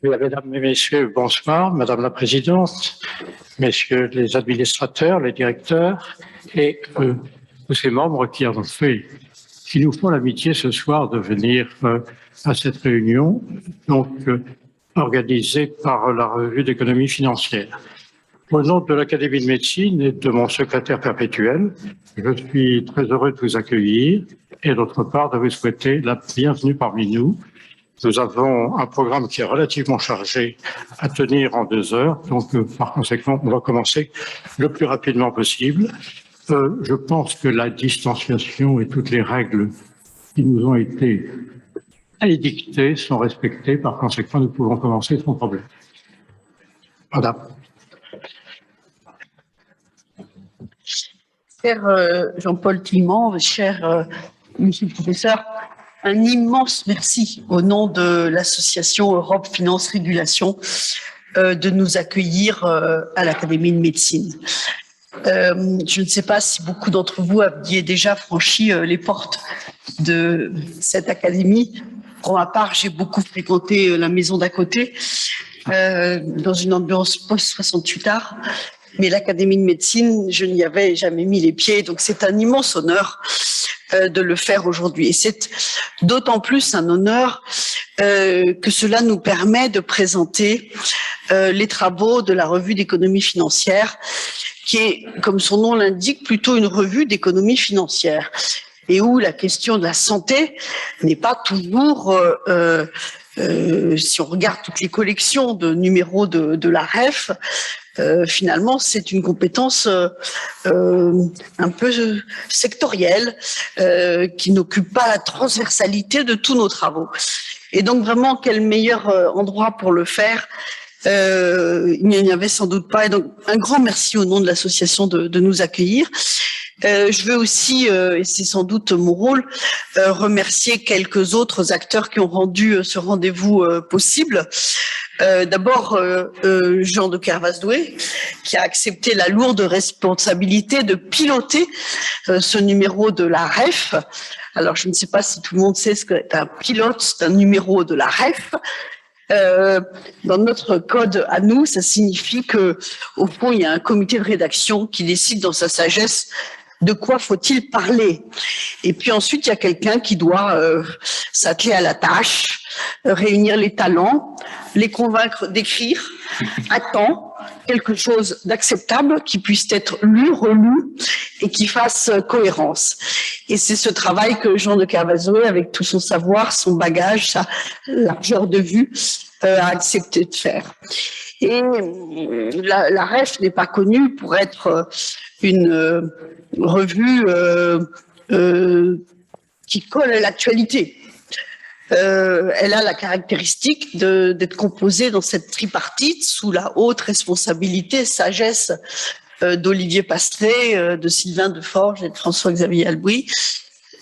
Mesdames et messieurs, bonsoir. Madame la Présidente, messieurs les administrateurs, les directeurs et tous ces membres qui nous font l'amitié ce soir de venir à cette réunion, organisée par la Revue d'économie financière. Au nom de l'Académie de médecine et de mon secrétaire perpétuel, je suis très heureux de vous accueillir et d'autre part de vous souhaiter la bienvenue parmi nous. Nous avons un programme qui est relativement chargé à tenir en 2 heures, donc par conséquent, on va commencer le plus rapidement possible. Je pense que la distanciation et toutes les règles qui nous ont été édictées sont respectées, par conséquent, nous pouvons commencer sans problème. Madame. Cher Jean-Paul Tillement, cher monsieur le professeur, un immense merci au nom de l'association Europe Finance Régulation de nous accueillir à l'Académie de médecine. Je ne sais pas si beaucoup d'entre vous aviez déjà franchi les portes de cette académie. Pour ma part, j'ai beaucoup fréquenté la maison d'à côté dans une ambiance post-68 art. Mais l'Académie de médecine, je n'y avais jamais mis les pieds, donc c'est un immense honneur de le faire aujourd'hui. Et c'est d'autant plus un honneur que cela nous permet de présenter les travaux de la Revue d'économie financière, qui est, comme son nom l'indique, plutôt une revue d'économie financière, et où la question de la santé n'est pas toujours... si on regarde toutes les collections de numéros de la REF, finalement, c'est une compétence un peu sectorielle qui n'occupe pas la transversalité de tous nos travaux. Et donc, vraiment, quel meilleur endroit pour le faire il n'y avait sans doute pas. Et donc, un grand merci au nom de l'association de nous accueillir. Je veux aussi, et c'est sans doute mon rôle, remercier quelques autres acteurs qui ont rendu ce rendez-vous possible. D'abord, Jean de Kervasdoué, qui a accepté la lourde responsabilité de piloter ce numéro de la REF. Alors, je ne sais pas si tout le monde sait ce qu'est un pilote d'un numéro de la REF. Dans notre code à nous, ça signifie que, au fond, il y a un comité de rédaction qui décide dans sa sagesse de quoi faut-il parler. Et puis ensuite, il y a quelqu'un qui doit s'atteler à la tâche, réunir les talents, les convaincre d'écrire à temps quelque chose d'acceptable qui puisse être lu, relu et qui fasse cohérence. Et c'est ce travail que Jean de Kervasdoué, avec tout son savoir, son bagage, sa largeur de vue, a accepté de faire. Et la REF n'est pas connue pour être une revue qui colle à l'actualité. Elle a la caractéristique d'être composée dans cette tripartite sous la haute responsabilité, sagesse d'Olivier Pastré, de Sylvain Deforge et de François-Xavier Albouy,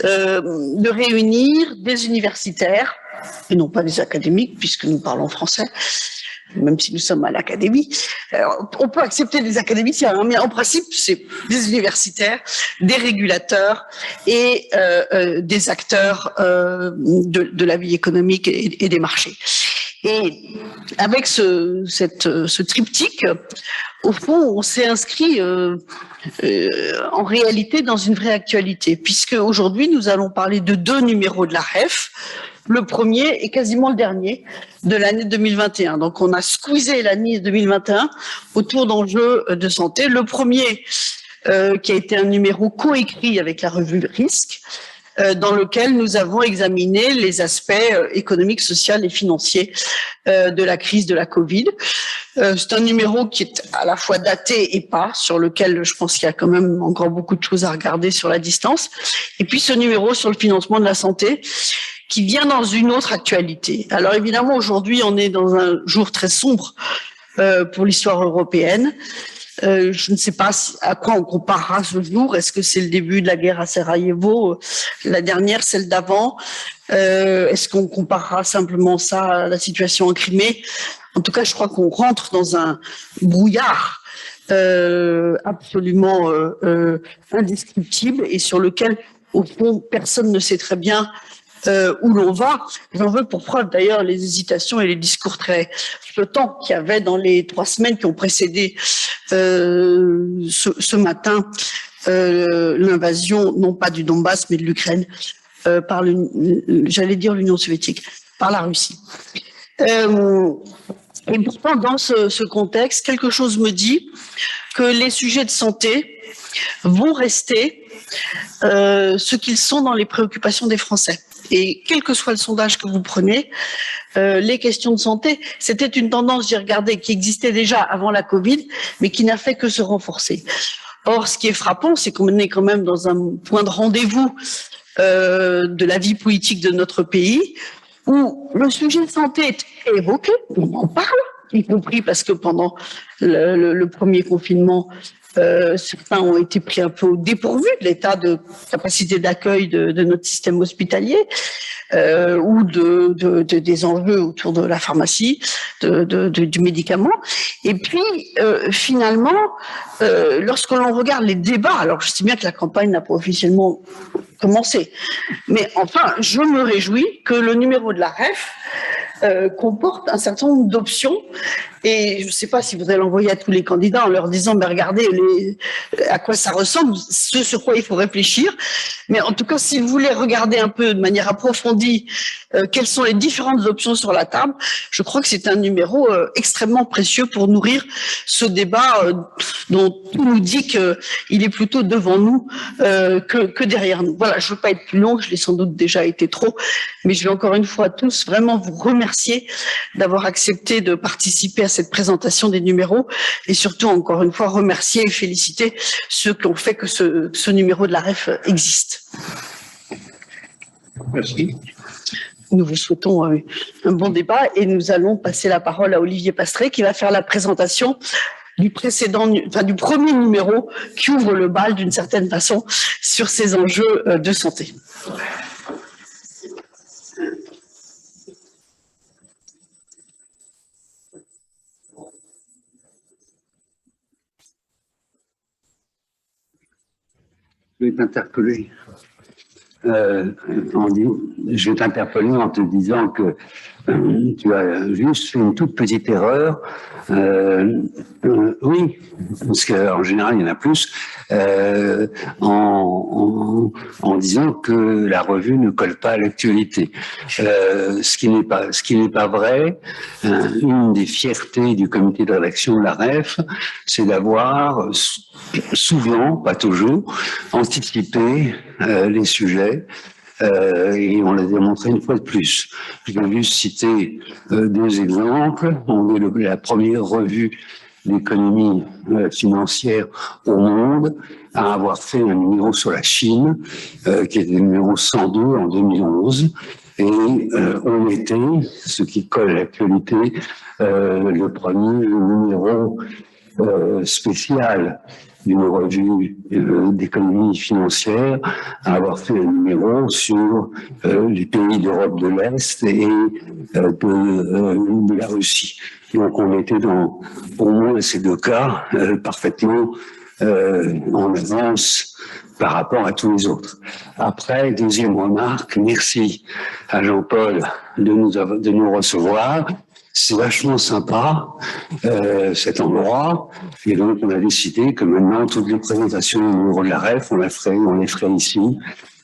de réunir des universitaires, et non pas des académiques, puisque nous parlons français, même si nous sommes à l'académie. On peut accepter des académiciens, hein, mais en principe, c'est des universitaires, des régulateurs et des acteurs de la vie économique et des marchés. Et avec ce triptyque, au fond, on s'est inscrit en réalité dans une vraie actualité, puisque aujourd'hui, nous allons parler de 2 numéros de la REF. Le premier est quasiment le dernier de l'année 2021. Donc, on a squeezé l'année 2021 autour d'enjeux de santé. Le premier, qui a été un numéro coécrit avec la revue Risque, dans lequel nous avons examiné les aspects économiques, sociaux et financiers de la crise de la Covid. C'est un numéro qui est à la fois daté et pas, sur lequel je pense qu'il y a quand même encore beaucoup de choses à regarder sur la distance. Et puis ce numéro sur le financement de la santé, qui vient dans une autre actualité. Alors évidemment, aujourd'hui, on est dans un jour très sombre pour l'histoire européenne. Je ne sais pas à quoi on comparera ce jour. Est-ce que c'est le début de la guerre à Sarajevo, la dernière, celle d'avant? Est-ce qu'on comparera simplement ça à la situation en Crimée? En tout cas, je crois qu'on rentre dans un brouillard absolument indescriptible et sur lequel, au fond, personne ne sait très bien où l'on va. J'en veux pour preuve d'ailleurs les hésitations et les discours très flottants qu'il y avait dans les 3 semaines qui ont précédé ce matin l'invasion, non pas du Donbass, mais de l'Ukraine, par, j'allais dire l'Union soviétique, par la Russie. Et pourtant, dans ce contexte, quelque chose me dit que les sujets de santé vont rester ce qu'ils sont dans les préoccupations des Français. Et quel que soit le sondage que vous prenez, les questions de santé, c'était une tendance, j'ai regardé, qui existait déjà avant la Covid, mais qui n'a fait que se renforcer. Or, ce qui est frappant, c'est qu'on est quand même dans un point de rendez-vous de la vie politique de notre pays, où le sujet de santé est évoqué, on en parle, y compris parce que pendant le premier confinement, certains ont été pris un peu au dépourvu de l'état de capacité d'accueil de notre système hospitalier ou des enjeux autour de la pharmacie, du médicament. Et puis, finalement, lorsque l'on regarde les débats, alors je sais bien que la campagne n'a pas officiellement commencé, mais enfin, je me réjouis que le numéro de la REF comporte un certain nombre d'options. Et je ne sais pas si vous allez l'envoyer à tous les candidats en leur disant, ben regardez à quoi ça ressemble, ce sur quoi il faut réfléchir. Mais en tout cas, si vous voulez regarder un peu de manière approfondie quelles sont les différentes options sur la table, je crois que c'est un numéro extrêmement précieux pour nourrir ce débat dont tout nous dit qu'il est plutôt devant nous que derrière nous. Voilà, je ne veux pas être plus long, je l'ai sans doute déjà été trop, mais je vais encore une fois tous vraiment vous remercier d'avoir accepté de participer à cette présentation des numéros et surtout encore une fois remercier et féliciter ceux qui ont fait que ce numéro de la REF existe. Merci. Nous vous souhaitons un bon débat et nous allons passer la parole à Olivier Pastré qui va faire la présentation du premier numéro qui ouvre le bal d'une certaine façon sur ces enjeux de santé. Je vais t'interpeller. Je vais t'interpeller en te disant que tu as juste fait une toute petite erreur. Oui, parce qu'en général, il y en a plus, en disant que la revue ne colle pas à l'actualité. Ce qui n'est pas vrai. Une des fiertés du comité de rédaction de la REF, c'est d'avoir souvent, pas toujours, anticipé les sujets. Et on l'a démontré une fois de plus. Je vais juste citer 2 exemples. On est la première revue d'économie financière au monde à avoir fait un numéro sur la Chine, qui était le numéro 102 en 2011. Et on était, ce qui colle à l'actualité, le premier numéro spécial d'une revue d'économie financière à avoir fait un numéro sur les pays d'Europe de l'Est et de la Russie. Donc on était dans, au moins ces 2 cas, parfaitement en avance par rapport à tous les autres. Après, deuxième remarque, merci à Jean-Paul de nous recevoir. C'est vachement sympa, cet endroit. Et donc, on a décidé que maintenant, toutes les présentations au numéro de la REF, on les ferait ici.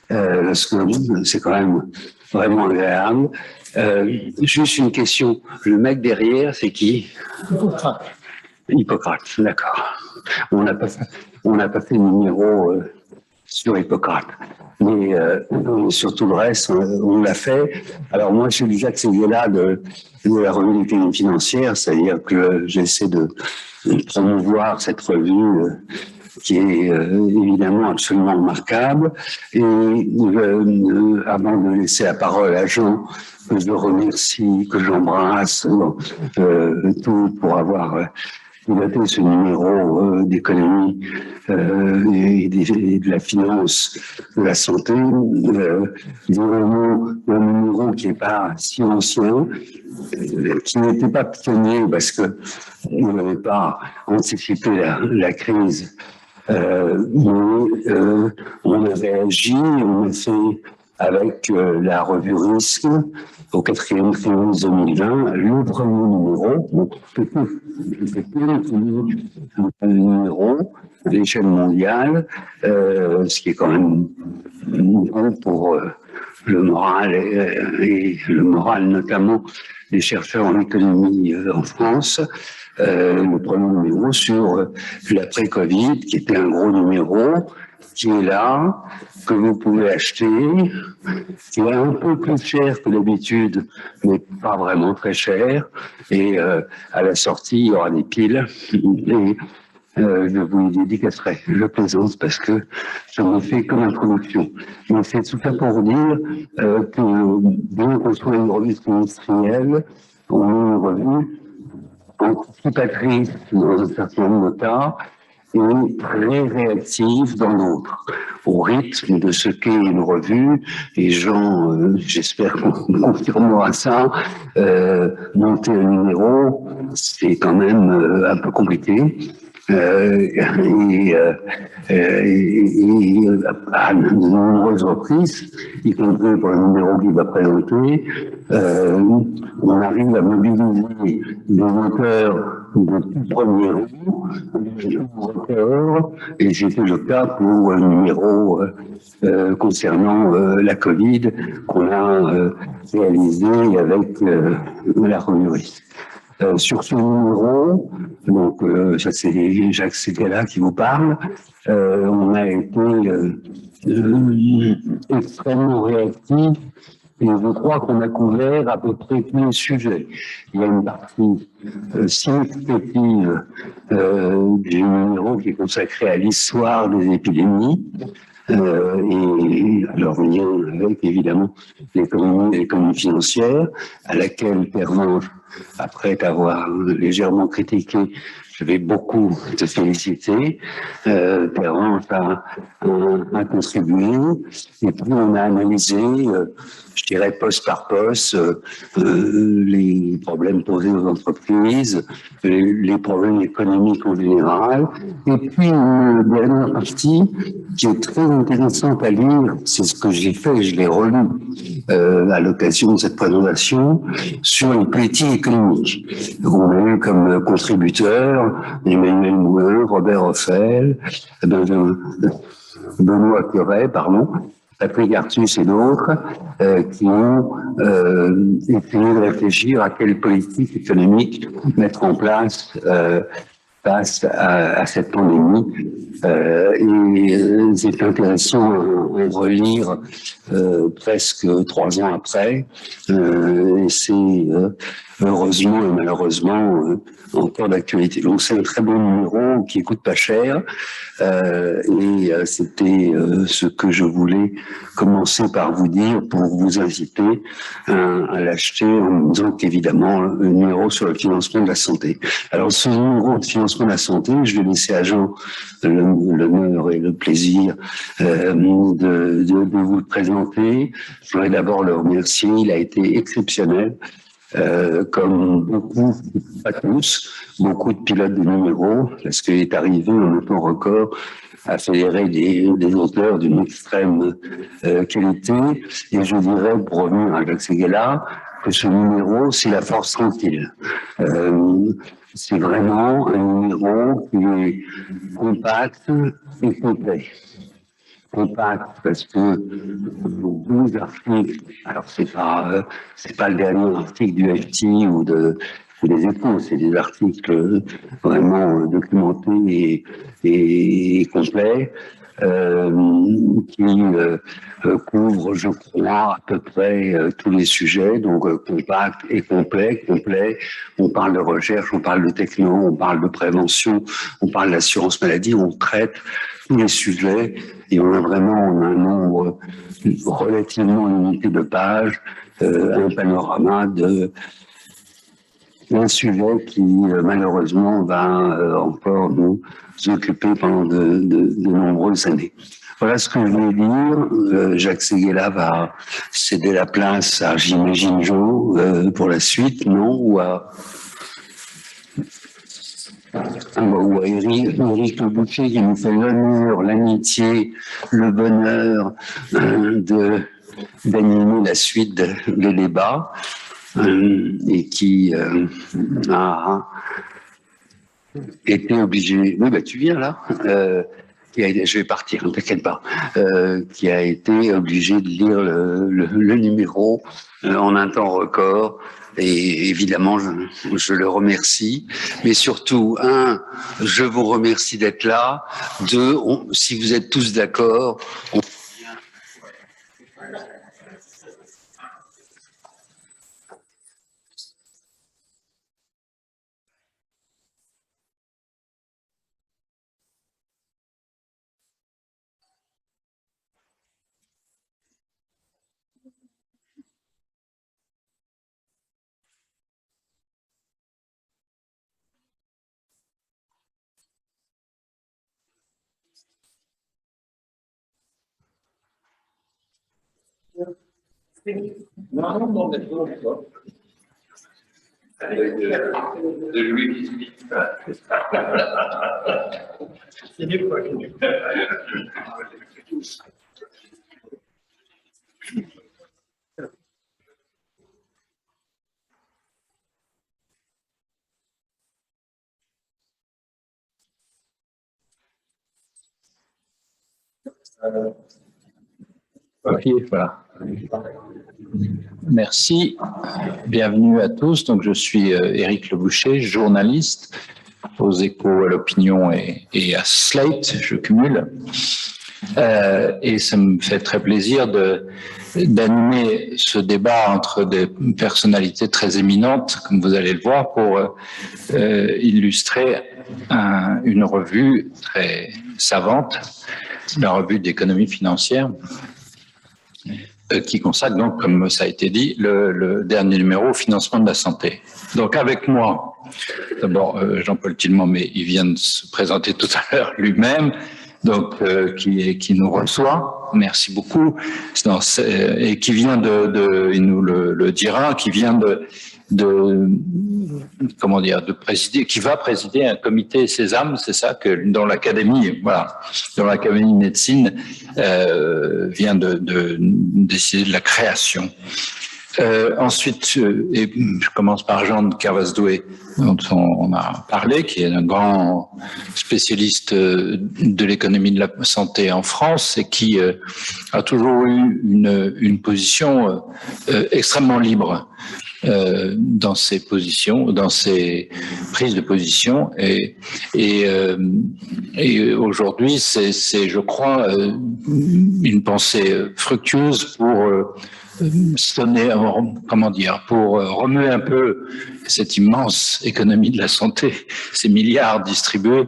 Parce que c'est quand même vraiment agréable. Juste une question. Le mec derrière, c'est qui? Hippocrate, d'accord. On n'a pas fait de numéro sur Hippocrate. Mais sur tout le reste, on l'a fait. Alors moi, je suis déjà que c'est là de la revue d'économie financière, c'est-à-dire que j'essaie de promouvoir cette revue qui est évidemment absolument remarquable. Et avant de laisser la parole à Jean, que je remercie, que j'embrasse, tout pour avoir piloté ce numéro d'économie et de la finance, de la santé, vraiment un numéro qui n'est pas si ancien, qui n'était pas pionnier parce que on n'avait pas anticipé la crise, mais on a réagi, on a fait avec la revue Risque au 4e trimestre 2020, le premier numéro, donc un numéro à l'échelle mondiale, ce qui est quand même bon pour le moral et le moral notamment des chercheurs en économie en France. Le premier numéro sur l'après-Covid, qui était un gros numéro, qui est là, que vous pouvez acheter, qui est un peu plus cher que d'habitude, mais pas vraiment très cher. Et à la sortie, il y aura des piles. Et je vous les dédicacerai. Je plaisante parce que ça me fait comme introduction. Mais c'est tout ça pour dire que bien qu'on soit une revue trimestrielle, on est une revue anticipatrice dans un certain nombre de cas et très réactive dans d'autres. Au rythme de ce qu'est une revue, les gens, j'espère qu'on confirmera ça, monter un numéro, c'est quand même un peu compliqué. À de nombreuses reprises, y compris pour le numéro qu'il va présenter, on arrive à mobiliser des auteurs de tout premier rang, et c'était le cas pour un numéro concernant la Covid qu'on a réalisé avec la revue Risque. Sur ce numéro, donc ça c'est Jacques Séguéla qui vous parle, on a été extrêmement réactifs et je crois qu'on a couvert à peu près tous les sujets. Il y a une partie significative du numéro qui est consacrée à l'histoire des épidémies. Et alors lien avec évidemment l'économie financière, à laquelle Pervenche, après avoir légèrement critiqué, je vais beaucoup te féliciter. Pervenche a contribué, et puis on a analysé, je dirais poste par poste, les problèmes posés aux entreprises, les problèmes économiques en général, et puis une dernière partie qui est très intéressante à lire, c'est ce que j'ai fait, je l'ai relu à l'occasion de cette présentation, sur les politiques économiques. On a eu comme contributeurs Emmanuel Moulin, Robert Ophel, Benoît Curet, pardon, Patrick Artus et d'autres, qui ont essayé de réfléchir à quelle politique économique mettre en place face à cette pandémie. Et c'est intéressant de relire presque 3 ans après. Et c'est heureusement et malheureusement encore d'actualité. Donc c'est un très bon numéro qui coûte pas cher. Et c'était ce que je voulais commencer par vous dire pour vous inciter à l'acheter en disant qu'évidemment le numéro sur le financement de la santé. Alors ce numéro de financement de la santé, je vais laisser à Jean l'honneur et le plaisir de vous le présenter. Je voudrais d'abord le remercier, il a été exceptionnel. Comme beaucoup, pas tous, beaucoup de pilotes de numéros, parce qu'il est arrivé en temps record à fédérer des auteurs d'une extrême qualité. Et je dirais, pour revenir à Jacques Séguéla, que ce numéro, c'est la force tranquille. C'est vraiment un numéro qui est compact et complet. Compact parce que 12 articles, alors c'est pas le dernier article du FT ou des Échos, c'est des articles vraiment documentés et complets, qui couvrent, je crois, à peu près tous les sujets, donc compact et complet. On parle de recherche, on parle de techno, on parle de prévention, on parle d'assurance maladie, on traite tous les sujets et on a un nombre relativement limité de pages, un panorama d'un sujet qui malheureusement va encore nous occuper pendant de nombreuses années. Voilà ce que je voulais dire. Jacques Séguéla va céder la place à, j'imagine, Jean, pour la suite, non? Ou à Éric Le Boucher qui nous fait l'honneur, l'amitié, le bonheur de d'animer la suite des débats et qui a été obligé. Oui, bah, tu viens là. Je vais partir, ne t'inquiète pas. Qui a été obligé de lire le numéro en un temps record. Et évidemment, je le remercie. Mais surtout, je vous remercie d'être là. Deux, si vous êtes tous d'accord, de Louis XVIII. Ok, voilà. Merci. Bienvenue à tous. Donc, je suis Éric Leboucher, journaliste aux Échos, à l'Opinion et à Slate. Je cumule. Et ça me fait très plaisir d'animer ce débat entre des personnalités très éminentes, comme vous allez le voir, pour illustrer une revue très savante, la revue d'économie financière, qui consacre donc, comme ça a été dit, le dernier numéro au financement de la santé. Donc avec moi, d'abord Jean-Paul Tillemont, mais il vient de se présenter tout à l'heure lui-même, donc qui nous reçoit. Merci beaucoup. Et qui vient il nous le dira, qui vient de présider, qui va présider un comité Sésame, c'est ça, dont l'Académie, dont l'Académie de médecine vient de décider de la création. Ensuite, et je commence par Jean de Kervasdoué, dont on a parlé, qui est un grand spécialiste de l'économie de la santé en France et qui a toujours eu une position extrêmement libre dans ses positions, dans ses prises de position, et aujourd'hui, c'est, je crois, une pensée fructueuse pour pour remuer un peu cette immense économie de la santé, ces milliards distribués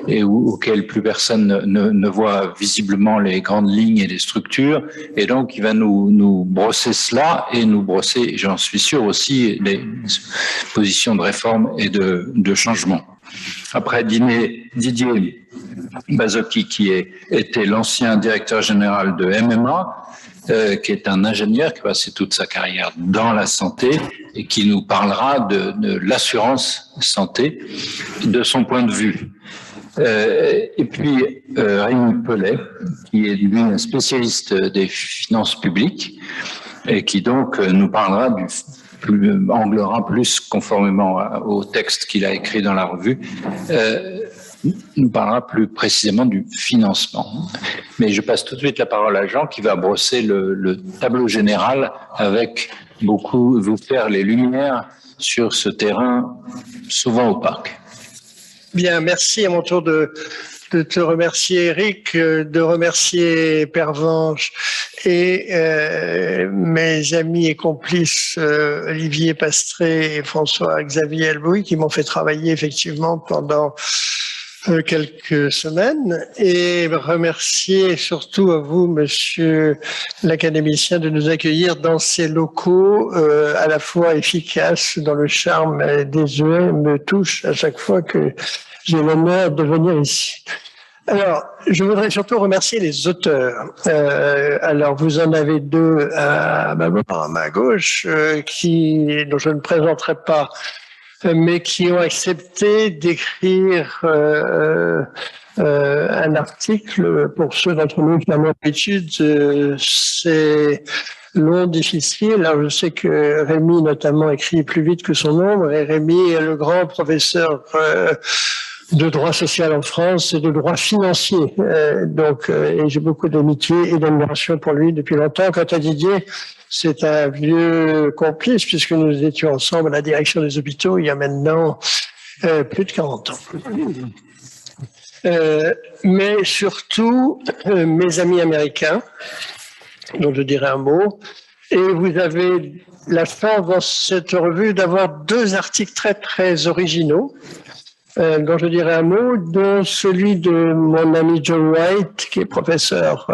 et auxquels plus personne ne voit visiblement les grandes lignes et les structures. Et donc, il va nous brosser cela et nous brosser, j'en suis sûr aussi, les positions de réforme et de changement. Après Didier Bazocchi, qui était l'ancien directeur général de MMA, qui est un ingénieur qui a passé toute sa carrière dans la santé et qui nous parlera de l'assurance santé de son point de vue. Et puis Rémi Pellet, qui est lui un spécialiste des finances publiques et qui donc nous parlera anglera plus conformément au texte qu'il a écrit dans la revue, nous parlera plus précisément du financement. Mais je passe tout de suite la parole à Jean qui va brosser le tableau général avec vous faire les lumières sur ce terrain souvent opaque. Bien, merci à mon tour de te remercier, Eric, de remercier Pervenche et mes amis et complices Olivier Pastré et François-Xavier Albouy qui m'ont fait travailler effectivement pendant quelques semaines, et remercier surtout à vous, monsieur l'académicien, de nous accueillir dans ces locaux à la fois efficaces, dont le charme désuet me touche à chaque fois que j'ai l'honneur de venir ici. Alors, je voudrais surtout remercier les auteurs. Alors, vous en avez deux à ma gauche, dont je ne présenterai pas, mais qui ont accepté d'écrire un article pour ceux d'entre nous qui en ont l'habitude. C'est long, difficile. Alors, je sais que Rémi, notamment, écrit plus vite que son ombre, et Rémi est le grand professeur de droit social en France et de droit financier. Et j'ai beaucoup d'amitié et d'admiration pour lui depuis longtemps. Quant à Didier, c'est un vieux complice, puisque nous étions ensemble à la direction des hôpitaux il y a maintenant plus de 40 ans. Mais surtout, mes amis américains, dont je dirai un mot, et vous avez la chance dans cette revue d'avoir 2 articles très, très originaux, dont je dirais un mot, dont celui de mon ami John White, qui est professeur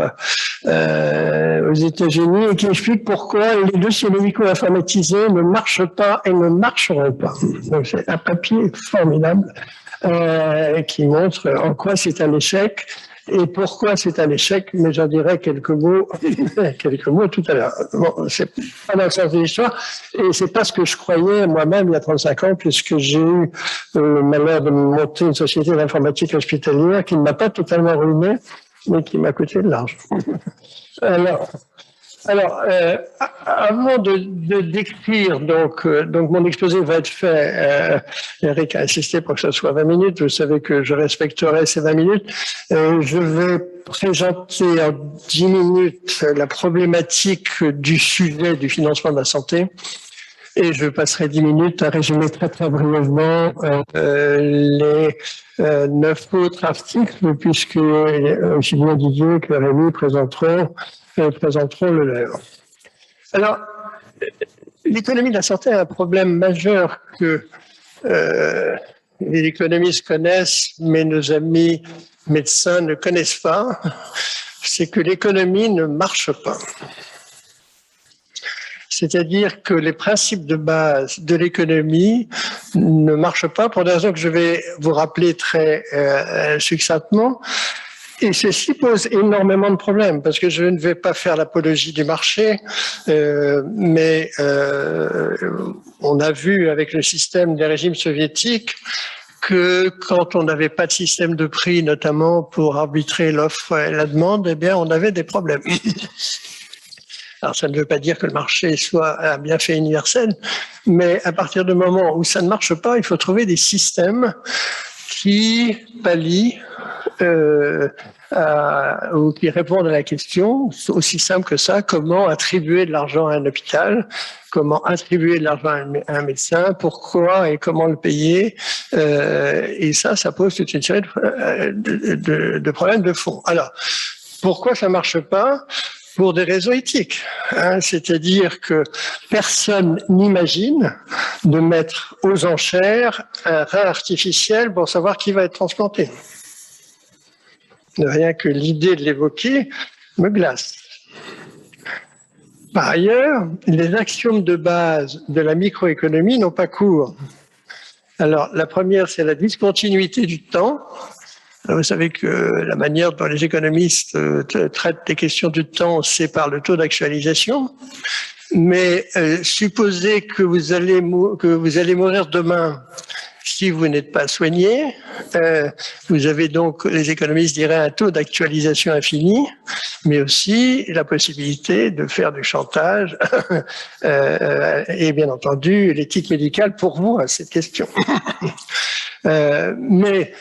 aux États-Unis, et qui explique pourquoi les dossiers médicaux informatisés ne marchent pas et ne marcheront pas. Donc c'est un papier formidable qui montre en quoi c'est un échec et pourquoi c'est un échec, mais j'en dirai quelques mots tout à l'heure. Bon, c'est pas dans le sens de l'histoire, et c'est pas ce que je croyais moi-même il y a 35 ans, puisque j'ai eu le malheur de monter une société d'informatique hospitalière qui ne m'a pas totalement ruiné, mais qui m'a coûté de l'argent. Alors, avant de décrire, donc mon exposé va être fait. Eric a insisté pour que ce soit 20 minutes. Vous savez que je respecterai ces 20 minutes. Je vais présenter en 10 minutes la problématique du sujet du financement de la santé. Et je passerai 10 minutes à résumer très très brièvement les 9 autres articles, puisque aussi bien Didier que Rémi présenteront le leur. Alors, l'économie de la santé a un problème majeur que les économistes connaissent, mais nos amis médecins ne connaissent pas, c'est que l'économie ne marche pas. C'est-à-dire que les principes de base de l'économie ne marchent pas pour des raisons que je vais vous rappeler très succinctement. Et ceci pose énormément de problèmes, parce que je ne vais pas faire l'apologie du marché, mais on a vu avec le système des régimes soviétiques que quand on n'avait pas de système de prix, notamment pour arbitrer l'offre et la demande, eh bien, on avait des problèmes. Alors, ça ne veut pas dire que le marché soit un bienfait universel, mais à partir du moment où ça ne marche pas, il faut trouver des systèmes qui pallient ou qui répondent à la question, aussi simple que ça, comment attribuer de l'argent à un hôpital, comment attribuer de l'argent à un médecin, pourquoi et comment le payer. Et ça pose toute une série de problèmes de fond. Alors, pourquoi ça ne marche pas ? Pour des raisons éthiques, c'est-à-dire que personne n'imagine de mettre aux enchères un rein artificiel pour savoir qui va être transplanté. Rien que l'idée de l'évoquer me glace. Par ailleurs, les axiomes de base de la microéconomie n'ont pas cours. Alors, la première, c'est la discontinuité du temps. Alors, vous savez que la manière dont les économistes traitent les questions du temps, c'est par le taux d'actualisation. Mais supposez que vous allez mourir demain si vous n'êtes pas soigné. Vous avez donc, les économistes diraient, un taux d'actualisation infini, mais aussi la possibilité de faire du chantage et bien entendu l'éthique médicale pour vous à cette question. Mais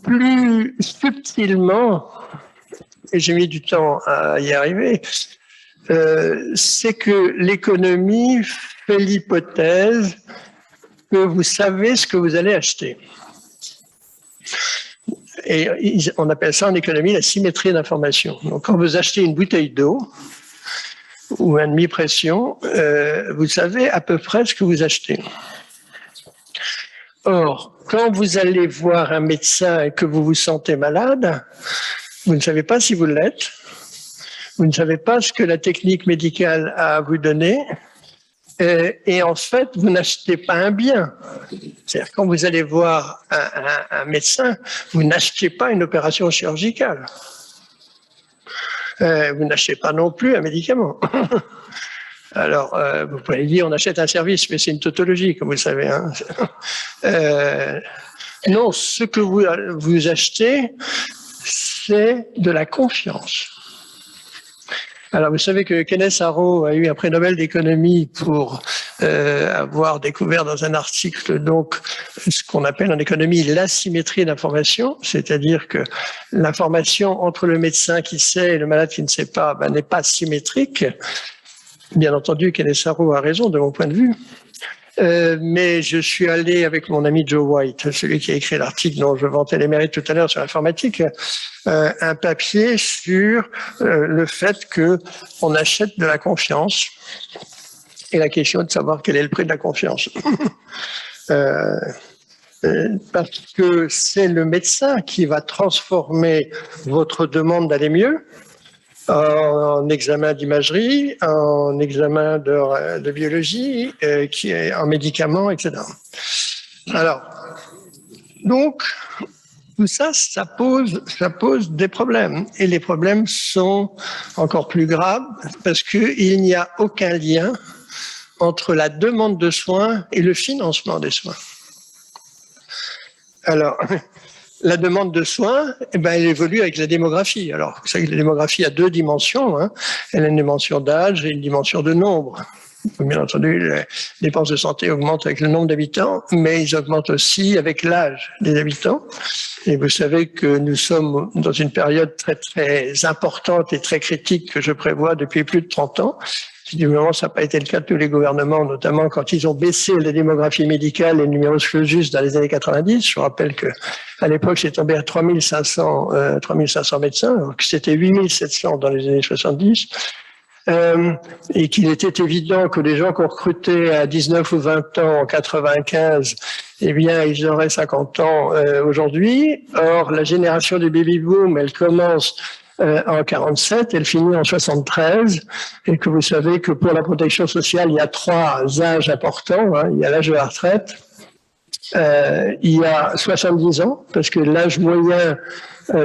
plus subtilement, et j'ai mis du temps à y arriver, c'est que l'économie fait l'hypothèse que vous savez ce que vous allez acheter. Et on appelle ça en économie la symétrie d'information. Donc quand vous achetez une bouteille d'eau ou un demi-pression, vous savez à peu près ce que vous achetez. Or, quand vous allez voir un médecin et que vous vous sentez malade, vous ne savez pas si vous l'êtes, vous ne savez pas ce que la technique médicale a à vous donner, et en fait, vous n'achetez pas un bien. C'est-à-dire, quand vous allez voir un médecin, vous n'achetez pas une opération chirurgicale. Vous n'achetez pas non plus un médicament. Alors, vous pouvez dire, on achète un service, mais c'est une tautologie, comme vous le savez. Non, ce que vous achetez, c'est de la confiance. Alors, vous savez que Kenneth Arrow a eu un prix Nobel d'économie pour avoir découvert dans un article donc ce qu'on appelle en économie l'asymétrie d'information, c'est-à-dire que l'information entre le médecin qui sait et le malade qui ne sait pas n'est pas symétrique. Bien entendu, Kenneth Arrow a raison de mon point de vue. Mais je suis allé avec mon ami Joe White, celui qui a écrit l'article dont je vantais les mérites tout à l'heure sur l'informatique, un papier sur le fait que on achète de la confiance et la question de savoir quel est le prix de la confiance. Parce que c'est le médecin qui va transformer votre demande d'aller mieux en examen d'imagerie, en examen de biologie, en médicaments, etc. Alors, donc, tout ça, ça pose des problèmes. Et les problèmes sont encore plus graves parce qu'il n'y a aucun lien entre la demande de soins et le financement des soins. Alors, la demande de soins, elle évolue avec la démographie. Alors, vous savez que la démographie a deux dimensions. Elle a une dimension d'âge et une dimension de nombre. Bien entendu, les dépenses de santé augmentent avec le nombre d'habitants, mais ils augmentent aussi avec l'âge des habitants. Et vous savez que nous sommes dans une période très, très importante et très critique que je prévois depuis plus de 30 ans. Évidemment, ça n'a pas été le cas de tous les gouvernements, notamment quand ils ont baissé la démographie médicale et le numerus clausus dans les années 90. Je vous rappelle que à l'époque, c'est tombé à 3500 médecins, alors que c'était 8700 dans les années 70. Et qu'il était évident que les gens qu'on recrutait à 19 ou 20 ans en 95, eh bien, ils auraient 50 ans aujourd'hui. Or, la génération du baby-boom, elle commence en 47, elle finit en 73, et que vous savez que pour la protection sociale, il y a trois âges importants. Il y a l'âge de la retraite, il y a 70 ans, parce que l'âge moyen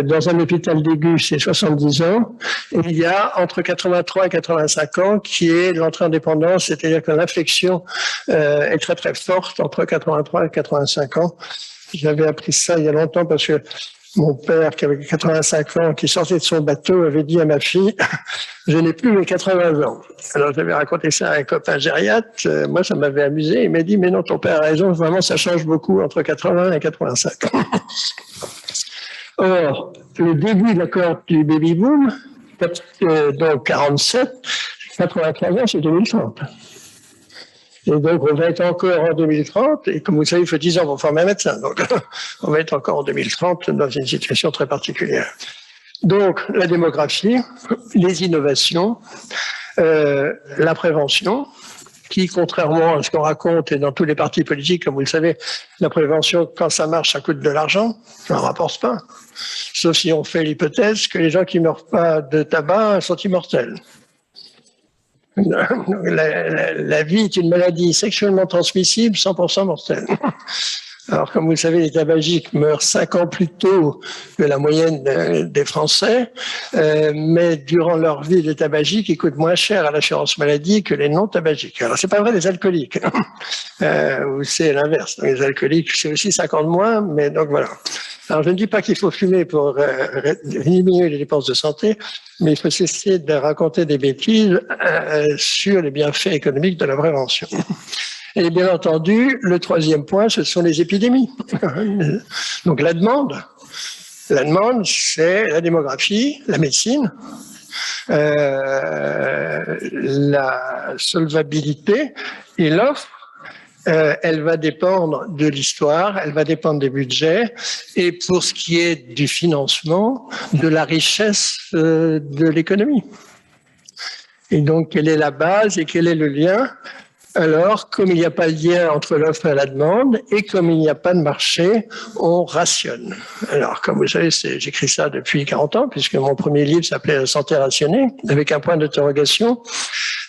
dans un hôpital d'aigu, c'est 70 ans, et il y a entre 83 et 85 ans qui est l'entrée en dépendance, c'est-à-dire que l'infection est très très forte entre 83 et 85 ans. J'avais appris ça il y a longtemps parce que mon père, qui avait 85 ans, qui sortait de son bateau, avait dit à ma fille « Je n'ai plus mes 80 ans ». Alors j'avais raconté ça à un copain gériatre, moi ça m'avait amusé, il m'a dit « Mais non, ton père a raison, vraiment ça change beaucoup entre 80 et 85 ans ». Or, le début de la cohorte du baby-boom, donc 47, 83 ans, c'est 2030. Et donc, on va être encore en 2030, et comme vous savez, il faut 10 ans pour former un médecin. Donc, on va être encore en 2030 dans une situation très particulière. Donc, la démographie, les innovations, la prévention, qui, contrairement à ce qu'on raconte et dans tous les partis politiques, comme vous le savez, la prévention, quand ça marche, ça coûte de l'argent, ça ne rapporte pas. Sauf si on fait l'hypothèse que les gens qui ne meurent pas de tabac sont immortels. La vie est une maladie sexuellement transmissible, 100% mortelle. Alors, comme vous le savez, les tabagiques meurent 5 ans plus tôt que la moyenne des Français, mais durant leur vie, les tabagiques, ils coûtent moins cher à l'assurance maladie que les non-tabagiques. Alors, c'est pas vrai des alcooliques, ou c'est l'inverse. Les alcooliques, c'est aussi 5 ans de moins, mais donc voilà. Alors, je ne dis pas qu'il faut fumer pour diminuer les dépenses de santé, mais il faut cesser de raconter des bêtises sur les bienfaits économiques de la prévention. Et bien entendu, le troisième point, ce sont les épidémies. Donc la demande, c'est la démographie, la médecine, la solvabilité et l'offre. Elle va dépendre de l'histoire, elle va dépendre des budgets, et pour ce qui est du financement, de la richesse de l'économie. Et donc, quelle est la base et quel est le lien ? Alors, comme il n'y a pas de lien entre l'offre et la demande, et comme il n'y a pas de marché, on rationne. Alors, comme vous savez, j'écris ça depuis 40 ans, puisque mon premier livre s'appelait « La santé rationnée », avec un point d'interrogation.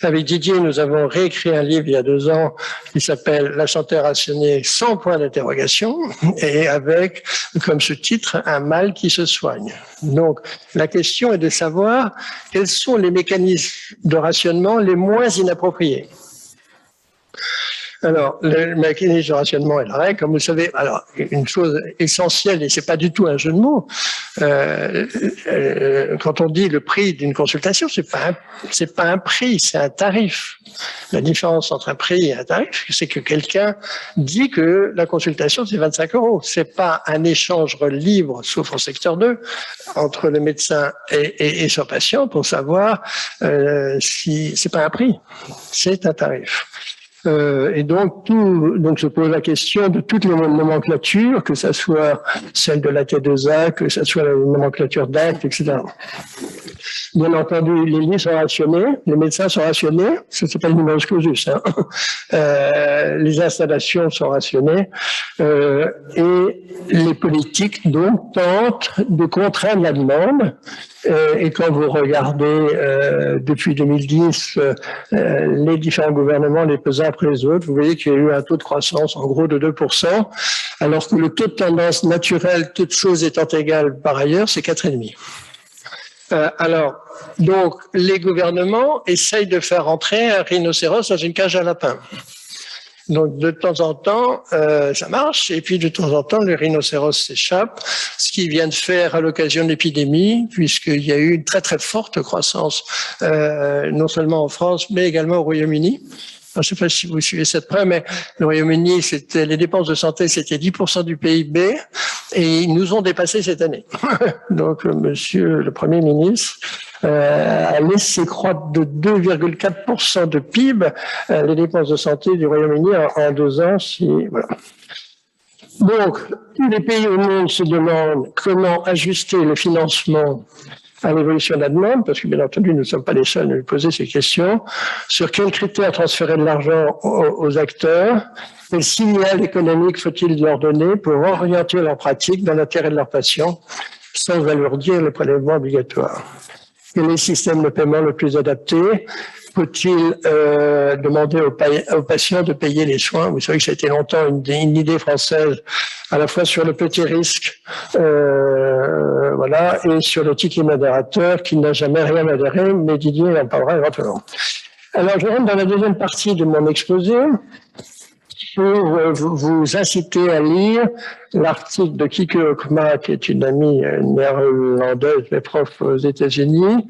Avec Didier, nous avons réécrit un livre il y a 2 ans qui s'appelle « La santé rationnée sans point d'interrogation », et avec, comme sous-titre, « Un mal qui se soigne ». Donc, la question est de savoir quels sont les mécanismes de rationnement les moins inappropriés. Alors, le mécanisme de rationnement est la règle. Comme vous le savez, alors, une chose essentielle, et c'est pas du tout un jeu de mots, quand on dit le prix d'une consultation, c'est pas un prix, c'est un tarif. La différence entre un prix et un tarif, c'est que quelqu'un dit que la consultation, c'est 25 €. C'est pas un échange libre, sauf en secteur 2, entre le médecin et son patient pour savoir si c'est pas un prix, c'est un tarif. Et donc, se pose la question de toutes les nomenclatures, que ce soit celle de la T2A, que ce soit la nomenclature d'actes, etc. Bien entendu, les lits sont rationnés, les médecins sont rationnés, ça s'appelle numerus clausus. Les installations sont rationnées et les politiques donc tentent de contraindre la demande. Et quand vous regardez depuis 2010 les différents gouvernements les uns après les autres, vous voyez qu'il y a eu un taux de croissance en gros de 2%, alors que le taux de tendance naturelle, toutes choses étant égales par ailleurs, c'est 4,5%. Alors, donc, les gouvernements essayent de faire entrer un rhinocéros dans une cage à lapins. Donc, de temps en temps, ça marche, et puis de temps en temps, le rhinocéros s'échappe, ce qu'il vient de faire à l'occasion de l'épidémie, puisqu'il y a eu une très très forte croissance, non seulement en France, mais également au Royaume-Uni. Je ne sais pas si vous suivez cette preuve, mais le Royaume-Uni, les dépenses de santé, c'était 10% du PIB, et ils nous ont dépassé cette année. Donc, monsieur le Premier ministre a laissé croître de 2,4% de PIB les dépenses de santé du Royaume-Uni en 2 ans. Voilà. Donc, tous les pays au monde se demandent comment ajuster le financement à l'évolution de la demande, parce que bien entendu, nous ne sommes pas les seuls à nous poser ces questions. Sur quels critères transférer de l'argent aux acteurs? Quel signal économique faut-il leur donner pour orienter leur pratique dans l'intérêt de leurs patients sans alourdir les prélèvements obligatoires? Quel est le système de paiement le plus adapté? Faut-il demander aux patients de payer les soins? Vous savez que ça a été longtemps une idée française, à la fois sur le petit risque, voilà, et sur le ticket modérateur qui n'a jamais rien adhéré, mais Didier en parlera éventuellement. Alors, je rentre dans la deuxième partie de mon exposé pour vous inciter à lire l'article de Kike Hoekma, qui est une amie néerlandaise, mais prof aux États-Unis,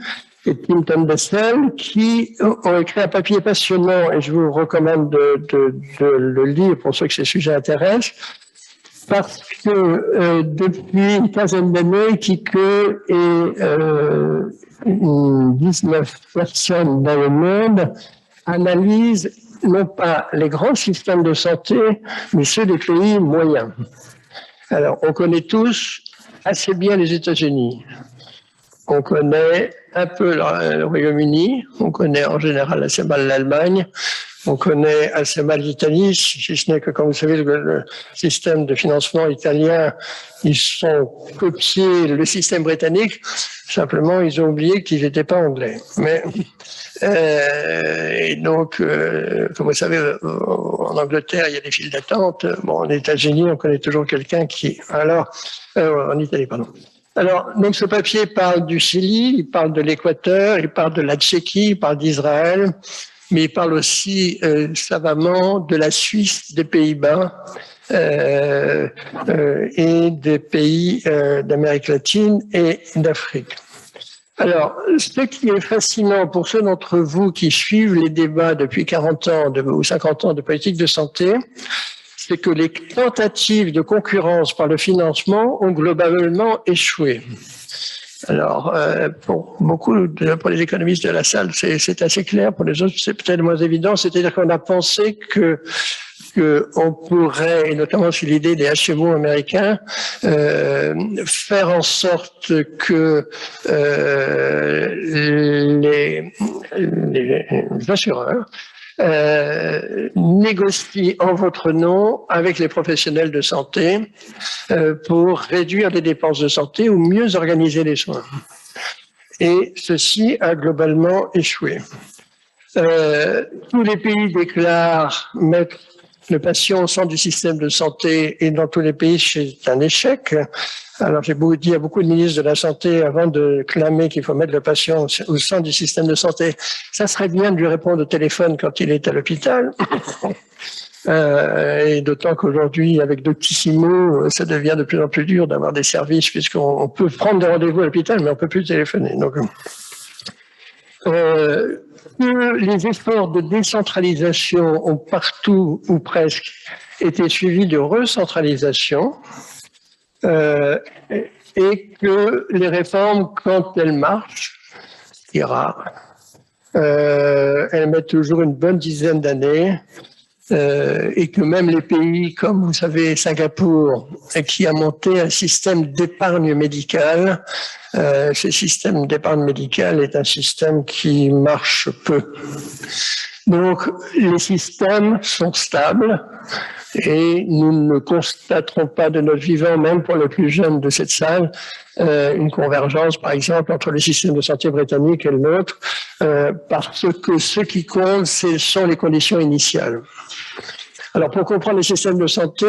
et Tim Bessel, qui ont écrit un papier passionnant, et je vous recommande de le lire pour ceux que ces sujets intéressent, parce que depuis une quinzaine d'années, Kike et 19 personnes dans le monde analysent non pas les grands systèmes de santé, mais ceux des pays moyens. Alors, on connaît tous assez bien les États-Unis. On connaît un peu le Royaume-Uni, on connaît en général assez mal l'Allemagne, on connaît assez mal l'Italie, si ce n'est que, comme vous savez, le système de financement italien, ils sont copiés le système britannique, simplement ils ont oublié qu'ils n'étaient pas anglais. Mais et donc, comme vous savez, en Angleterre, il y a des files d'attente. Bon, en États-Unis, on connaît toujours quelqu'un qui... Alors, en Italie, pardon. Alors, donc ce papier parle du Chili, il parle de l'Équateur, il parle de la Tchéquie, il parle d'Israël, mais il parle aussi savamment de la Suisse, des Pays-Bas et des pays d'Amérique latine et d'Afrique. Alors, ce qui est fascinant pour ceux d'entre vous qui suivent les débats depuis 40 ans ou 50 ans de politique de santé, c'est que les tentatives de concurrence par le financement ont globalement échoué. Alors, pour pour les économistes de la salle, c'est assez clair. Pour les autres, c'est peut-être moins évident. C'est-à-dire qu'on a pensé que on pourrait, et notamment sur l'idée des HMO américains, faire en sorte que les assureurs négocient en votre nom avec les professionnels de santé pour réduire les dépenses de santé ou mieux organiser les soins. Et ceci a globalement échoué. Tous les pays déclarent mettre le patient au centre du système de santé, et dans tous les pays, c'est un échec. Alors, j'ai dit à beaucoup de ministres de la Santé, avant de clamer qu'il faut mettre le patient au centre du système de santé, ça serait bien de lui répondre au téléphone quand il est à l'hôpital. Et d'autant qu'aujourd'hui, avec Doctissimo, ça devient de plus en plus dur d'avoir des services puisqu'on peut prendre des rendez-vous à l'hôpital, mais on peut plus téléphoner. Donc, les efforts de décentralisation ont partout ou presque été suivis de recentralisation et que les réformes, quand elles marchent, ce qui est rare, elles mettent toujours une bonne dizaine d'années. Et que même les pays comme, vous savez, Singapour, qui a monté un système d'épargne médicale, ce système d'épargne médicale est un système qui marche peu. Donc, les systèmes sont stables et nous ne constaterons pas de notre vivant, même pour les plus jeunes de cette salle, une convergence, par exemple, entre le système de santé britannique et le nôtre, parce que ce qui compte, ce sont les conditions initiales. Alors, pour comprendre les systèmes de santé,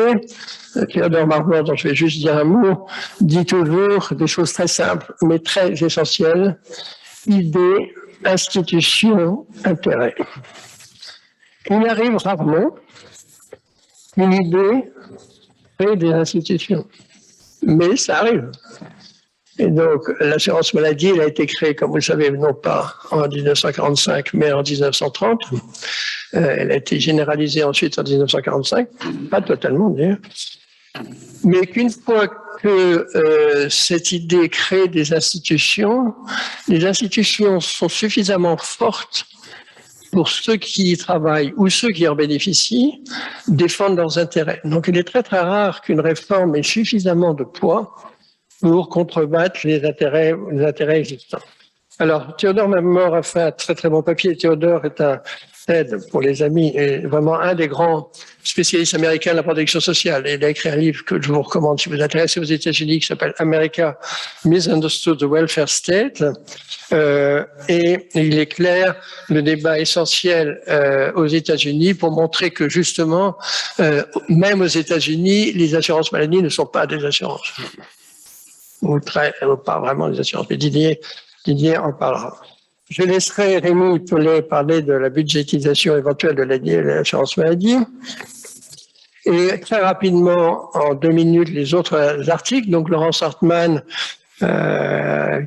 Théodore Marmor, dont je vais juste dire un mot, dit toujours des choses très simples, mais très essentielles. Idée, institution, intérêt. Il arrive rarement qu'une idée crée des institutions, mais ça arrive. Et donc, l'assurance maladie, elle a été créée, comme vous le savez, non pas en 1945, mais en 1930. Elle a été généralisée ensuite en 1945, pas totalement d'ailleurs. Mais qu'une fois que cette idée crée des institutions, les institutions sont suffisamment fortes pour ceux qui y travaillent ou ceux qui en bénéficient, défendre leurs intérêts. Donc, il est très très rare qu'une réforme ait suffisamment de poids pour contrebattre les intérêts existants. Alors, Théodore Marmor a fait un très très bon papier. Théodore est un aide pour les amis est vraiment un des grands spécialistes américains de la protection sociale. Et il a écrit un livre que je vous recommande si vous vous intéressez aux États-Unis qui s'appelle America Misunderstood the Welfare State. Et il éclaire le débat essentiel aux États-Unis pour montrer que justement, même aux États-Unis, les assurances maladie ne sont pas des assurances. Ou pas vraiment des assurances, mais Didier en parlera. Je laisserai Rémi Paulet parler de la budgétisation éventuelle de l'assurance maladie. Et très rapidement, en 2 minutes, les autres articles. Donc, Laurence Hartmann,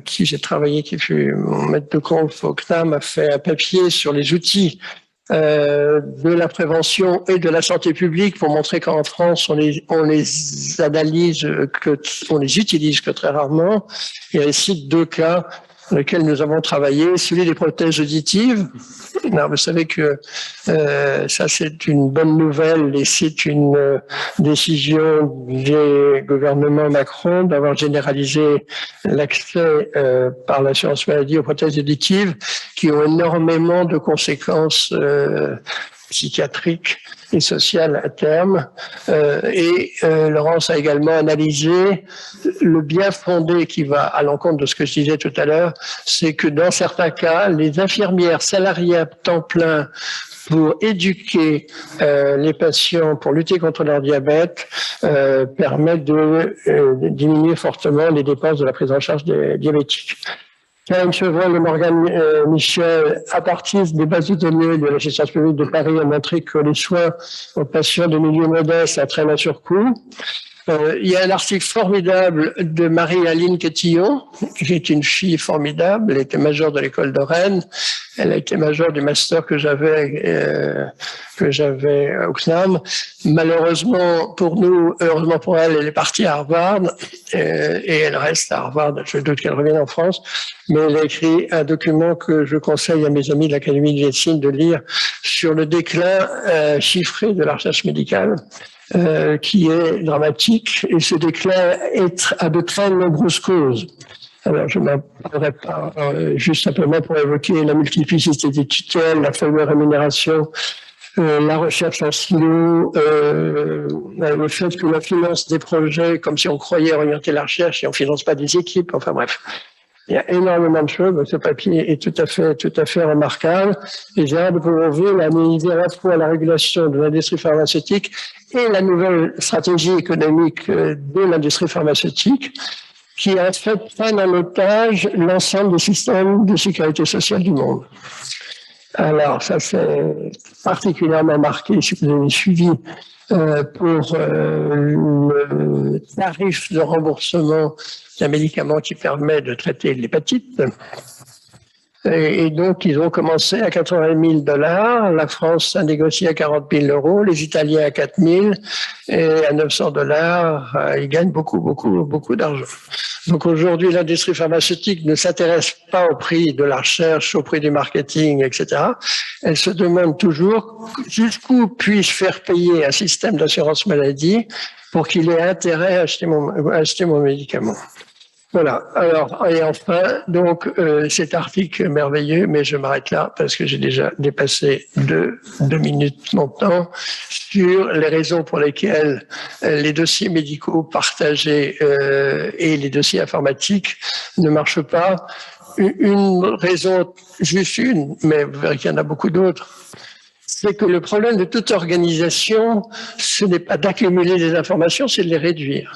qui j'ai travaillé, qui fut mon maître de conf au CNAM, a fait un papier sur les outils de la prévention et de la santé publique pour montrer qu'en France, on les analyse, on les utilise que très rarement. Et elle cite 2 cas dans lesquels nous avons travaillé, celui des prothèses auditives. Alors, vous savez que ça, c'est une bonne nouvelle et c'est une décision du gouvernement Macron d'avoir généralisé l'accès par l'assurance maladie aux prothèses auditives qui ont énormément de conséquences psychiatriques et sociales à terme. Laurence a également analysé le bien fondé qui va à l'encontre de ce que je disais tout à l'heure, c'est que dans certains cas, les infirmières salariées à temps plein pour éduquer les patients, pour lutter contre leur diabète, permettent de diminuer fortement les dépenses de la prise en charge des diabétiques. Karen Chevron et Morgane Michel, à partir des bases de données de l'assistance publique de Paris, ont montré que les soins aux patients de milieu modeste à très bas surcoût. Il y a un article formidable de Marie-Aline Quétillon, qui est une fille formidable. Elle était majeure de l'école de Rennes. Elle a été majeure du master que j'avais au CNAM. Malheureusement pour nous, heureusement pour elle, elle est partie à Harvard et elle reste à Harvard. Je doute qu'elle revienne en France. Mais elle a écrit un document que je conseille à mes amis de l'Académie de médecine de lire sur le déclin chiffré de la recherche médicale. Qui est dramatique et ce déclin a de très nombreuses causes. Alors, je m'en parlerai pas juste simplement pour évoquer la multiplicité des tutelles, la faible rémunération, la recherche en silo, le fait que l'on finance des projets comme si on croyait orienter la recherche et on finance pas des équipes, enfin bref. Il y a énormément de choses. Ce papier est tout à fait remarquable. Et j'ai hâte de pouvoir voir l'analyser à la fois la régulation de l'industrie pharmaceutique et la nouvelle stratégie économique de l'industrie pharmaceutique qui a fait prendre en otage l'ensemble des systèmes de sécurité sociale du monde. Alors, ça c'est particulièrement marqué, si vous avez suivi, pour le tarif de remboursement d'un médicament qui permet de traiter l'hépatite. Et donc, ils ont commencé à 80 000 $. La France a négocié à 40 000 €, les Italiens à 4 000, et à 900 $, ils gagnent beaucoup d'argent. Donc aujourd'hui, l'industrie pharmaceutique ne s'intéresse pas au prix de la recherche, au prix du marketing, etc. Elle se demande toujours jusqu'où puis-je faire payer un système d'assurance maladie pour qu'il ait intérêt à acheter mon médicament. Voilà. Alors, et enfin, donc, cet article merveilleux, mais je m'arrête là parce que j'ai déjà dépassé 2 minutes mon temps, sur les raisons pour lesquelles les dossiers médicaux partagés et les dossiers informatiques ne marchent pas. Une raison, juste une, mais vous verrez qu'il y en a beaucoup d'autres. C'est que le problème de toute organisation, ce n'est pas d'accumuler des informations, c'est de les réduire.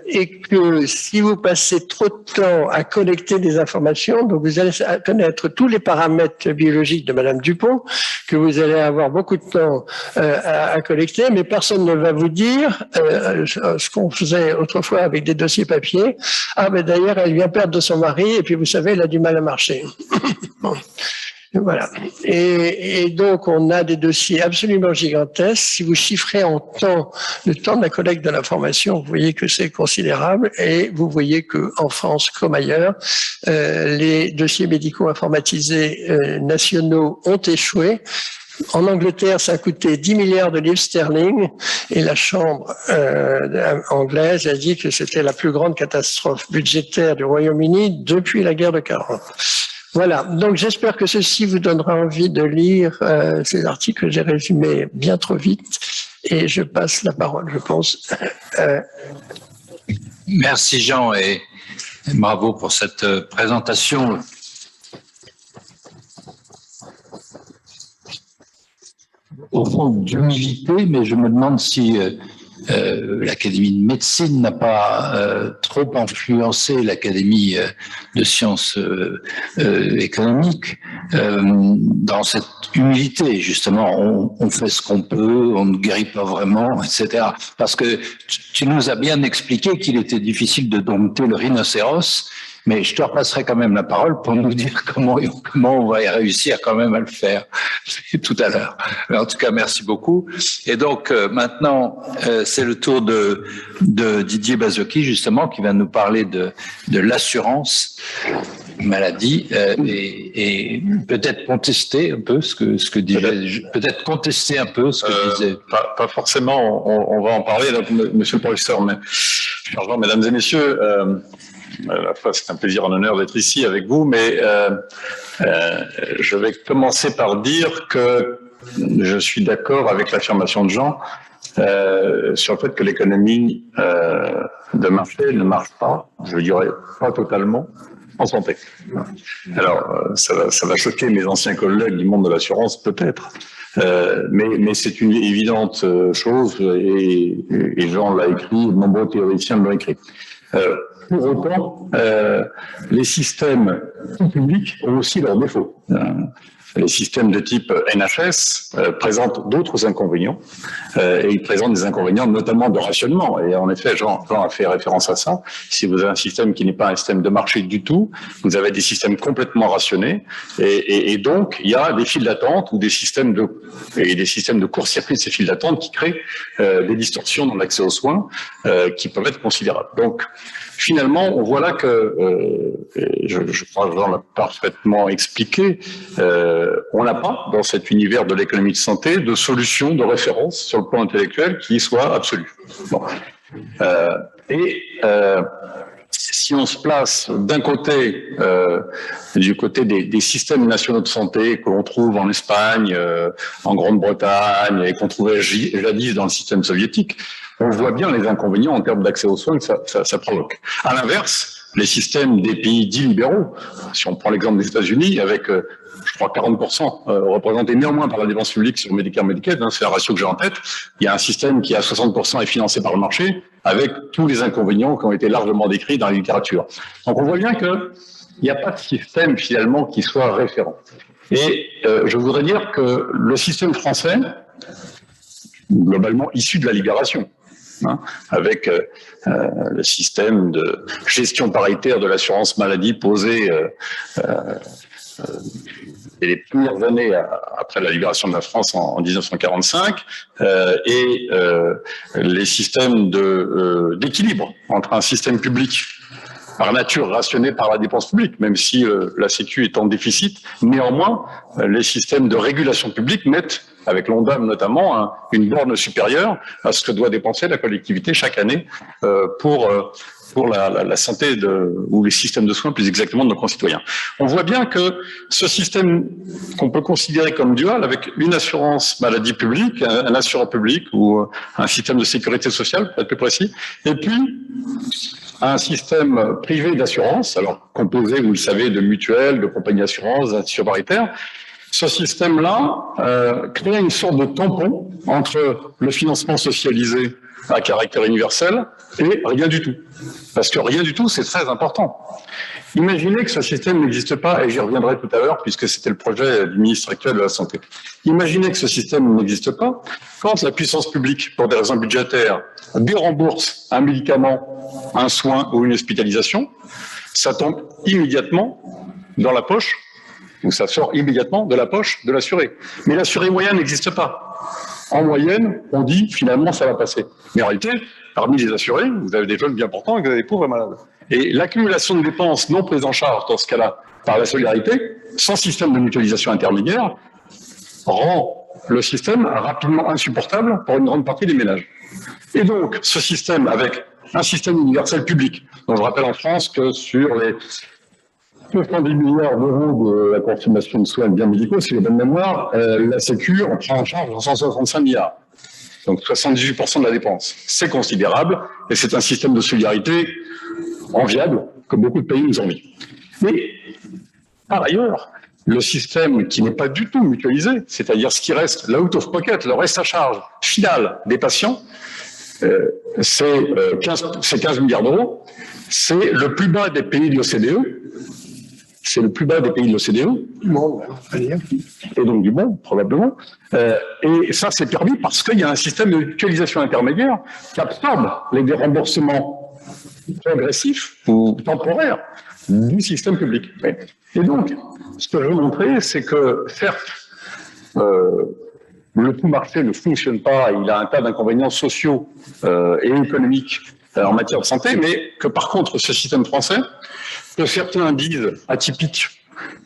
Et que si vous passez trop de temps à collecter des informations, donc vous allez connaître tous les paramètres biologiques de Madame Dupont, que vous allez avoir beaucoup de temps à collecter, mais personne ne va vous dire ce qu'on faisait autrefois avec des dossiers papier. Ah, mais d'ailleurs, elle vient perdre de son mari, et puis vous savez, elle a du mal à marcher. Bon. Voilà. Et donc, on a des dossiers absolument gigantesques. Si vous chiffrez en temps le temps de la collecte de l'information, vous voyez que c'est considérable. Et vous voyez que en France comme ailleurs, les dossiers médicaux informatisés nationaux ont échoué. En Angleterre, ça a coûté 10 milliards de livres sterling et la Chambre anglaise a dit que c'était la plus grande catastrophe budgétaire du Royaume-Uni depuis la guerre de 40. Voilà, donc j'espère que ceci vous donnera envie de lire ces articles que j'ai résumés bien trop vite et je passe la parole, je pense. Merci Jean et bravo pour cette présentation. Au fond, d'humilité, mais je me demande si l'Académie de médecine n'a pas trop influencé l'Académie de sciences économiques dans cette humilité. Justement, on fait ce qu'on peut, on ne guérit pas vraiment, etc. Parce que tu nous as bien expliqué qu'il était difficile de dompter le rhinocéros, mais je te repasserai quand même la parole pour nous dire comment on va y réussir quand même à le faire tout à l'heure. Mais en tout cas, merci beaucoup. Et donc maintenant, c'est le tour de Didier Bazocchi, justement, qui va nous parler de l'assurance maladie et peut-être contester un peu ce que disait, peut-être contester un peu ce que disait. Pas forcément, on va en parler, là, monsieur le professeur, mais mesdames et messieurs, à la fois, c'est un plaisir, un honneur d'être ici avec vous, mais je vais commencer par dire que je suis d'accord avec l'affirmation de Jean sur le fait que l'économie de marché ne marche pas, je dirais pas totalement, en santé. Alors, ça va choquer mes anciens collègues du monde de l'assurance, peut-être, mais c'est une évidente chose, et Jean l'a écrit, de nombreux théoriciens l'ont écrit. Pour autant, les systèmes publics ont aussi leurs défauts. Les systèmes de type NHS présentent d'autres inconvénients, et ils présentent des inconvénients notamment de rationnement. Et en effet, Jean a fait référence à ça. Si vous avez un système qui n'est pas un système de marché du tout, vous avez des systèmes complètement rationnés, et donc il y a des files d'attente ou des systèmes de court-circuit de ces files d'attente qui créent des distorsions dans l'accès aux soins qui peuvent être considérables. Donc, finalement, on voit là que, je crois que Jean l'a parfaitement expliqué, on n'a pas, dans cet univers de l'économie de santé, de solution de référence sur le plan intellectuel qui soit absolue. Bon. Si on se place d'un côté, du côté des systèmes nationaux de santé que l'on trouve en Espagne, en Grande-Bretagne et qu'on trouvait jadis dans le système soviétique, on voit bien les inconvénients en termes d'accès aux soins que ça provoque. À l'inverse, les systèmes des pays dits libéraux, si on prend l'exemple des États-Unis, avec je crois 40% représentés néanmoins par la dépense publique sur Medicare, Medicaid, c'est la ratio que j'ai en tête. Il y a un système qui à 60% est financé par le marché, avec tous les inconvénients qui ont été largement décrits dans la littérature. Donc on voit bien qu'il n'y a pas de système finalement qui soit référent. Et je voudrais dire que le système français, globalement issu de la libération, avec le système de gestion paritaire de l'assurance maladie posé les premières années après la libération de la France en 1945, et les systèmes d'équilibre entre un système public par nature rationné par la dépense publique, même si la Sécu est en déficit. Néanmoins, les systèmes de régulation publique mettent, avec l'ONDAM notamment, une borne supérieure à ce que doit dépenser la collectivité chaque année pour la santé ou les systèmes de soins, plus exactement, de nos concitoyens. On voit bien que ce système qu'on peut considérer comme dual, avec une assurance maladie publique, un assureur public ou un système de sécurité sociale, pour être plus précis, et puis un système privé d'assurance, alors composé, vous le savez, de mutuelles, de compagnies d'assurance, d'institutions paritaires. Ce système-là crée une sorte de tampon entre le financement socialisé à caractère universel et rien du tout. Parce que rien du tout, c'est très important. Imaginez que ce système n'existe pas, et j'y reviendrai tout à l'heure, puisque c'était le projet du ministre actuel de la Santé. Imaginez que ce système n'existe pas, quand la puissance publique, pour des raisons budgétaires, dérembourse un médicament, un soin ou une hospitalisation, ça tombe immédiatement dans la poche, ou ça sort immédiatement de la poche de l'assuré. Mais l'assuré moyen n'existe pas. En moyenne, on dit finalement ça va passer. Mais en réalité, parmi les assurés, vous avez des jeunes bien portants et vous avez des pauvres et malades. Et l'accumulation de dépenses non prises en charge dans ce cas-là par la solidarité, sans système de mutualisation intermédiaire, rend le système rapidement insupportable pour une grande partie des ménages. Et donc, ce système, avec un système universel public, dont je rappelle en France que sur les 210 milliards d'euros de la consommation de soins bien médicaux, si j'ai bonne mémoire, la Sécu en prend en charge 165 milliards. Donc 78% de la dépense. C'est considérable, et c'est un système de solidarité enviable que beaucoup de pays nous envient. Mais, par ailleurs, le système qui n'est pas du tout mutualisé, c'est-à-dire ce qui reste, la out of pocket, le reste à charge final des patients, c'est 15 milliards d'euros. C'est le plus bas des pays de l'OCDE. C'est le plus bas des pays de l'OCDE. Du monde, et donc du monde, probablement. Et ça, c'est permis parce qu'il y a un système de mutualisation intermédiaire qui absorbe les déremboursements progressifs ou temporaires du système public. Et donc, ce que je veux montrer, c'est que, certes, le tout marché ne fonctionne pas, il a un tas d'inconvénients sociaux et économiques en matière de santé, mais que par contre, ce système français, que certains disent atypique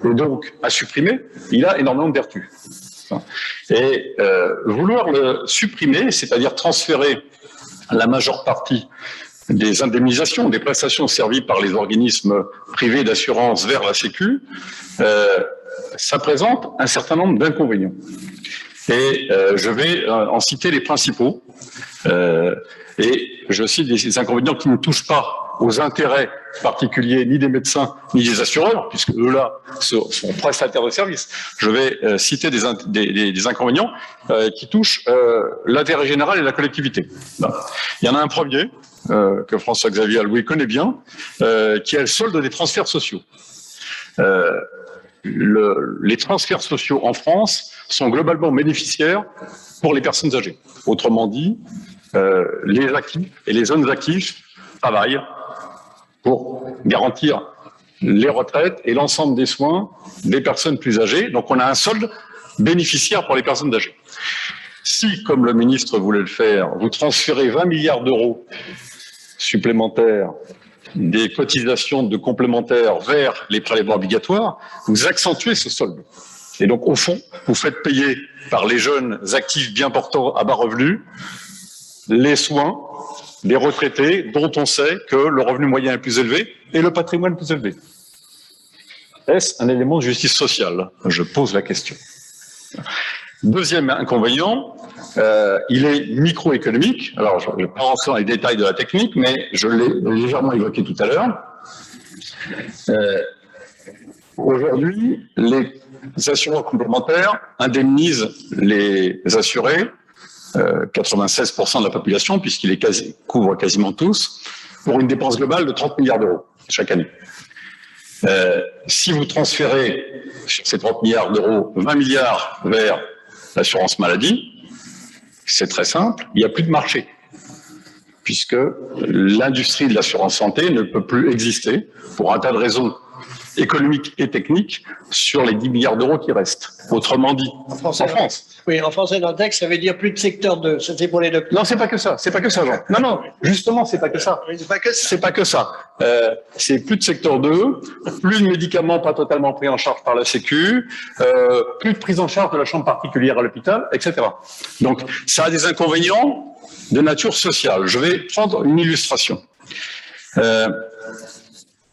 et donc à supprimer, il a énormément de vertus. Et vouloir le supprimer, c'est-à-dire transférer la majeure partie des indemnisations, des prestations servies par les organismes privés d'assurance vers la Sécu, ça présente un certain nombre d'inconvénients. Et je vais en citer les principaux. Et je cite des inconvénients qui ne touchent pas aux intérêts particuliers ni des médecins ni des assureurs, puisque eux-là sont prestataires de services. Je vais citer des inconvénients qui touchent l'intérêt général et la collectivité. Il y en a un premier, que François-Xavier Alloué connaît bien, qui est le solde des transferts sociaux. Les transferts sociaux en France sont globalement bénéficiaires pour les personnes âgées. Autrement dit, les actifs et les jeunes actifs travaillent pour garantir les retraites et l'ensemble des soins des personnes plus âgées. Donc on a un solde bénéficiaire pour les personnes âgées. Si, comme le ministre voulait le faire, vous transférez 20 milliards d'euros supplémentaires des cotisations de complémentaires vers les prélèvements obligatoires, vous accentuez ce solde. Et donc, au fond, vous faites payer par les jeunes actifs bien portants à bas revenus les soins des retraités dont on sait que le revenu moyen est plus élevé et le patrimoine plus élevé. Est-ce un élément de justice sociale? Je pose la question. Deuxième inconvénient, il est microéconomique. Alors, je ne vais pas rentrer dans les détails de la technique, mais je l'ai légèrement évoqué tout à l'heure. Aujourd'hui, les assureurs complémentaires indemnisent les assurés, 96% de la population, puisqu'ils les couvrent quasiment tous, pour une dépense globale de 30 milliards d'euros chaque année. Si vous transférez sur ces 30 milliards d'euros 20 milliards vers l'assurance maladie, c'est très simple, il n'y a plus de marché, puisque l'industrie de l'assurance santé ne peut plus exister pour un tas de raisons économiques et techniques sur les 10 milliards d'euros qui restent. Autrement dit, En français, en France. Oui, en français, dans le texte, ça veut dire plus de secteur 2. C'est pour les deux. Non, c'est pas que ça. C'est pas que ça, Jean. Non, non. Justement, c'est pas que ça. C'est pas que ça. C'est pas que ça. C'est plus de secteur 2, plus de médicaments pas totalement pris en charge par la Sécu, plus de prise en charge de la chambre particulière à l'hôpital, etc. Donc, ça a des inconvénients de nature sociale. Je vais prendre une illustration.